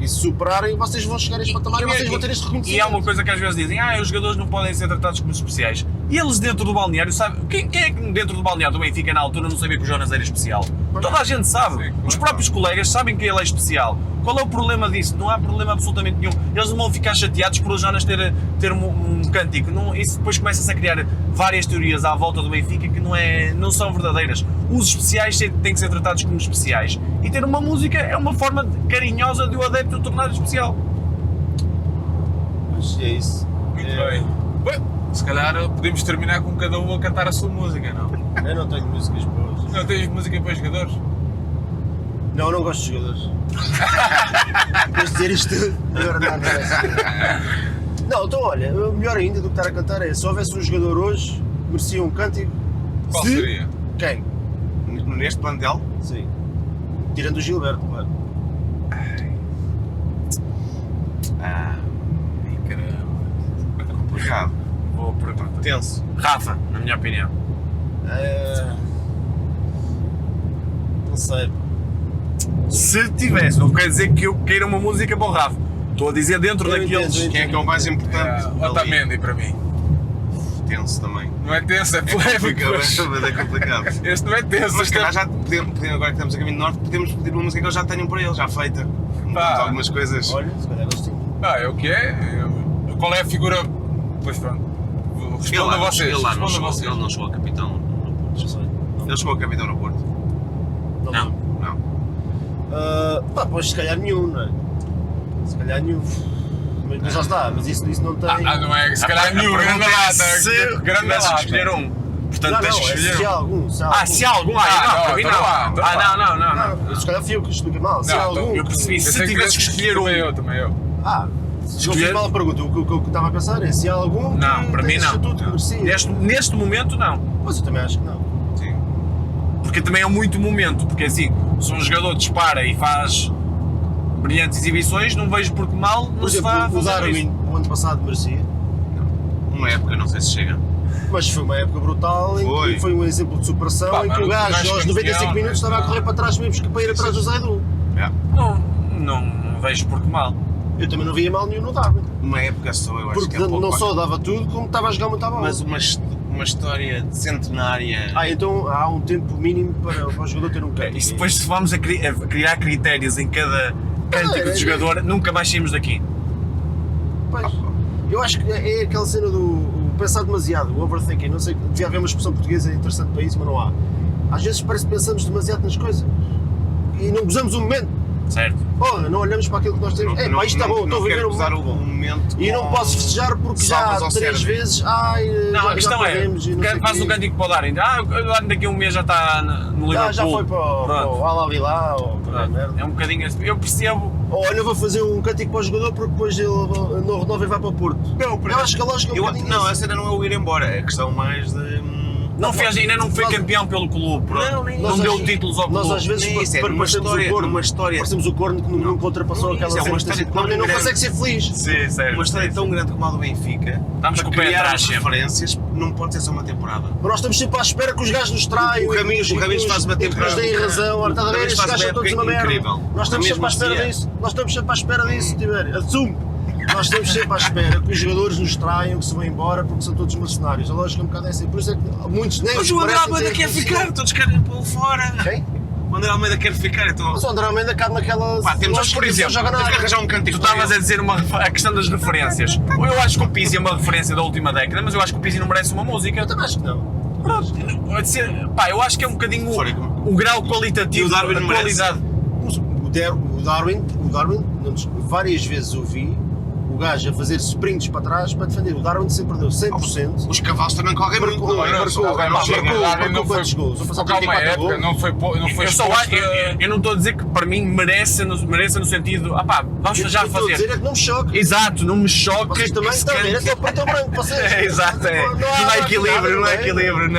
e se superarem, vocês vão chegar a este patamar e vocês vão ter este reconhecimento. E há uma coisa que às vezes dizem, os jogadores não podem ser tratados como especiais. E eles dentro do balneário, sabe? Quem é que dentro do balneário do Benfica na altura não sabia que o Jonas era especial? Toda a gente sabe. Sim, Os próprios colegas sabem que ele é especial. Qual é o problema disso? Não há problema absolutamente nenhum. Eles não vão ficar chateados por o Jonas ter um cântico. Isso depois começa-se a criar várias teorias à volta do Benfica que não são verdadeiras. Os especiais têm que ser tratados como especiais. E ter uma música é uma forma carinhosa de o adepto tornar especial. Mas é isso. Muito bem. Bem, se calhar podemos terminar com cada um a cantar a sua música, não? Eu não tenho músicas boas. Não tens música para os jogadores? Não gosto de jogadores. Depois de dizer isto tudo, agora não. Então olha, melhor ainda do que estar a cantar é, se houvesse um jogador hoje, merecia um cântico. Qual seria? Quem? Neste plantel? Sim. Tirando o Gilberto, claro. Ai, caramba. Complicado. Boa pergunta. Tenso. Rafa, na minha opinião. Não sei. Se tivesse, não quer dizer que eu queira uma música para o Rafa. Estou a dizer dentro Eu daqueles. entendo. Quem é que é o mais importante? Otamendi para mim. Tenso também. Não é tenso, é É polémico. complicado, mas é complicado. Este não é tenso. Mas Este calhar é... já podemos, agora que estamos a caminho do norte, podemos pedir uma música que eles já tenham por eles, já feita. Pá. Algumas coisas. Olha, se calhar eles tinham. É o que é. Qual é a figura... Pois pronto. Responda a vocês. Ele lá não Responda a chegou, vocês. ele não chegou a capitão no Porto. Não sei. Ele chegou a capitão no Porto. Não. Não. Não. Pá, pois se calhar nenhum, não é? Se calhar nenhum. Mas já está, mas isso não tem. Não é, se calhar nenhum, grande lata. Grande Tivesse que lata. escolher um. Portanto, Não, tens que é escolher se há um. algum. Se há algum. Não, para mim então não. vá, então vá. Não. Se calhar fui eu que expliquei mal. Se há Não, algum. eu percebi. Eu Se sei tivesse que escolher um. Também eu. Se eu Escolher- fiz mal a pergunta, o que eu estava a pensar é se há algum. Não, que para tem mim esse não. estatuto que merecia. Neste momento, não. Mas eu também acho que não. Sim. Porque também é muito momento. Porque assim, se um jogador dispara e faz brilhantes exibições, não vejo porque mal Por não se exemplo, vá o fazer Darwin, isso. o ano passado merecia. Uma época, não sei se chega. Mas foi uma época brutal em Foi. que foi um exemplo de superação Pá, em que mas o o gajo gajo aos 95 campeão, minutos estava a não. correr para trás mesmo para ir atrás do Zaidu. Não vejo porque mal. Eu também não via mal nenhum no Darwin. Uma época só, eu acho Porque que é pouco. não só dava tudo, como estava a jogar muito à bola. Mas uma história centenária. Então há um tempo mínimo para o jogador ter um cântico. E se depois se vamos a criar critérios em cada cântico de jogador, nunca mais saímos daqui. Pois. Eu acho que é aquela cena do o pensar demasiado, o overthinking. Não sei, devia haver uma expressão portuguesa interessante para isso, mas não há. Às vezes parece que pensamos demasiado nas coisas e não gozamos o momento. Certo? Porra, não olhamos para aquilo que nós temos. Pá, isto está bom, estou a viver um usar momento o bom. momento. E não posso festejar porque já salvas ao 3 cérebro. vezes, Não, já a questão é, perdemos e não sei faz quê. um cântico para o Darwin. O Darwin daqui a um mês já está no Liverpool. Já foi para o Al-Hilal ou para a merda. É um bocadinho assim. Eu percebo. Ou olha, vou fazer um cântico para o jogador porque depois ele não renova e vai para o Porto. Não, Eu acho que a lógica é um bocadinho não, isso. a cena não é o ir embora, é questão mais de ainda não foi campeão pelo clube, pronto. Não, nem não isso. deu títulos ao Nós clube. às vezes Nem isso, é parecemos numa história. parecemos o corno que nunca ultrapassou Não, aquela isso é uma cena de história ser corno e tão não grande. consegue ser feliz. Sim, sério. Uma história tão grande como a do Benfica, Estamos com o para pé criar atrás sempre. referências, não pode ser só uma temporada. Mas nós estamos sempre à espera que os gajos nos traiam. O Ramires faz uma e que nos temporada. deem razão. Olha, estás a ver? O Ramires Estes faz gajos uma são todos época uma merda. incrível. Nós estamos Na sempre à mesma espera dia. disso. Nós estamos sempre à espera disso, Tiber. Assume. Nós estamos sempre à espera que os jogadores nos traiam, que se vão embora porque são todos mercenários. A lógica é um bocado essa. Por isso é que muitos nem Mas os o André merecem Almeida ter quer reconhecido. ficar, todos querem pô-lo fora. Quem? O André Almeida quer ficar, então. Mas o André Almeida cabe naquela. Pá, temos, lógica por que exemplo, joga na temos que área. arranjar um cântico. Tu estavas a dizer a questão das referências. Eu acho que o Pizzi é uma referência da última década, mas eu acho que o Pizzi não merece uma música. Eu também acho que não. Pronto. Pá, eu acho que é um bocadinho o grau qualitativo, E o Darwin a merece. qualidade. O Darwin, várias vezes ouvi o gajo a fazer sprints para trás para defender. O Darwin sempre deu 100%. Os cavalos também correm muito, não é? Marcou quantos gols? Vou fazer Calma, 34 época, gols. não foi Eu só acho, eu não estou a dizer que para mim mereça no sentido, vamos já Eu estou a dizer fazer. é que não me choque. Exato, não me choca. Vocês também que se estão a ver, é cante. só preto ou branco, vocês. É, exato, é. Não há Não há equilíbrio, não há nada, equilíbrio, não.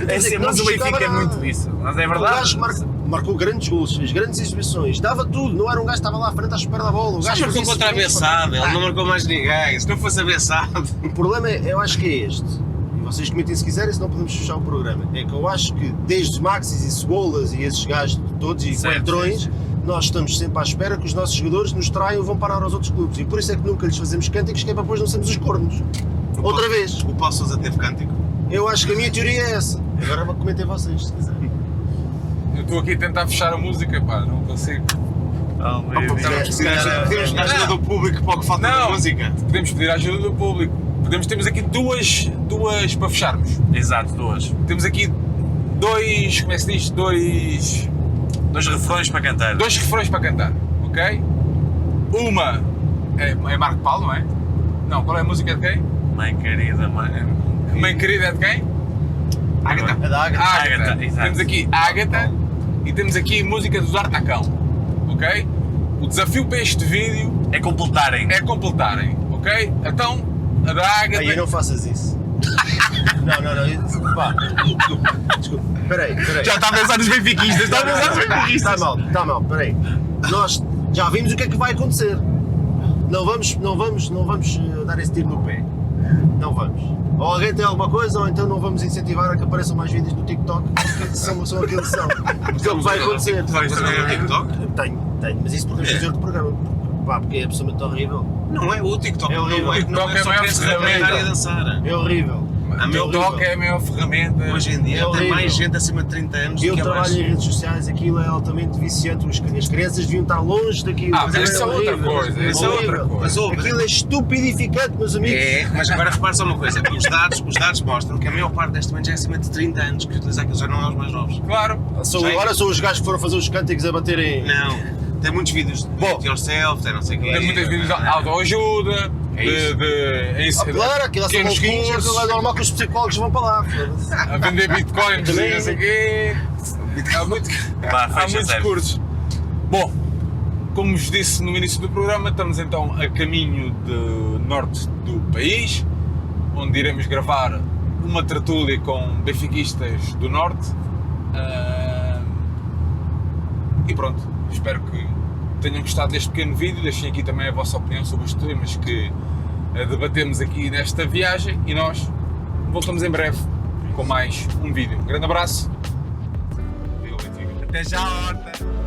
É dizer que mas não o Benfica chegava é muito nada. isso. Mas é O verdade. gajo marcou grandes gols, fez grandes exibições, dava tudo, não era um gajo que estava lá à frente à espera da bola. O Só gajo marcou fazia contra a sprints, Bessade, ele pá. não marcou mais ninguém. Se não fosse a Bessade. O problema é, eu acho que é este, e vocês comentem se quiserem, senão podemos fechar o programa, é que eu acho que desde Maxis e Cebolas e esses gajos todos e Certo, Coentrões, sim. nós estamos sempre à espera que os nossos jogadores nos traiam e vão parar aos outros clubes, e por isso é que nunca lhes fazemos cânticos, que é para depois não sermos os cornos. Outra vez, O Paulo Sousa teve cântico. eu acho que a minha teoria é essa. Agora comentem vocês, se quiserem. Eu estou aqui a tentar fechar a música, pá, não consigo. Podemos dar ajuda do público para o que falta da Não. música. Podemos pedir a ajuda do público. Temos aqui duas para fecharmos. Exato, duas. Temos aqui dois, como é que se diz? Dois Refrões para cantar. refrões para cantar, ok? Uma é Marco Paulo, não é? Não, qual é a música de quem? Mãe querida, Mãe querida é de quem? Ágata. É da Ágata. Ágata, exato. Temos aqui Ágata e temos aqui música do D'Artacão, ok? O desafio para este vídeo É completarem. é completarem, ok? Então, a da Ágata... Aí não faças isso. Não, pá, desculpa, peraí. Já está a pensar nos benfiquistas, está a pensar nos benfiquistas. Está mal, peraí. Nós já vimos o que é que vai acontecer. Não vamos dar esse tiro no pé. Não vamos. Ou alguém tem alguma coisa, ou então não vamos incentivar a que apareçam mais vídeos no TikTok, porque são aquilo que são. Porque é o que vai acontecer. Vais também no TikTok? Tenho, mas isso podemos fazer outro programa. Pá, porque é absolutamente horrível. Não é, o TikTok É horrível. não é, não TikTok é é só a maior crianças a cantar e a ferramenta. dançar. É horrível. A O meu TikTok é a maior ferramenta. Hoje em dia É tem horrível. mais gente acima de 30 anos do Eu que trabalho abaixo. em redes sociais, aquilo é altamente viciante, as crianças deviam estar longe daquilo. Ah, mas isso é outra horrível. coisa, isso é outra coisa. Mas ouve, Aquilo é estupidificante, meus amigos. É, mas agora repara só uma coisa, os dados mostram que a maior parte deste momento já é acima de 30 anos, que utiliza aquilo já não é os mais novos. Claro. Agora são os gajos que foram fazer os cânticos a baterem. Não, tem muitos vídeos de Bom. it yourself, tem não sei o quê. Tem muitos vídeos de autoajuda, É isso. Claro, aquilo é só pequenos louquinhos, cursos, aquilo é normal que os psicólogos vão para lá. foda-se. a vender bitcoins e Também- não sei o quê. Há, Vá, há fecha muitos zero. cursos. Bom, como vos disse no início do programa, estamos então a caminho do norte do país, onde iremos gravar uma tertúlia com benfiquistas do norte. E pronto, espero que tenham gostado deste pequeno vídeo. Deixem aqui também a vossa opinião sobre os temas que debatemos aqui nesta viagem e nós voltamos em breve com mais um vídeo. Um grande abraço. Até já, Horta.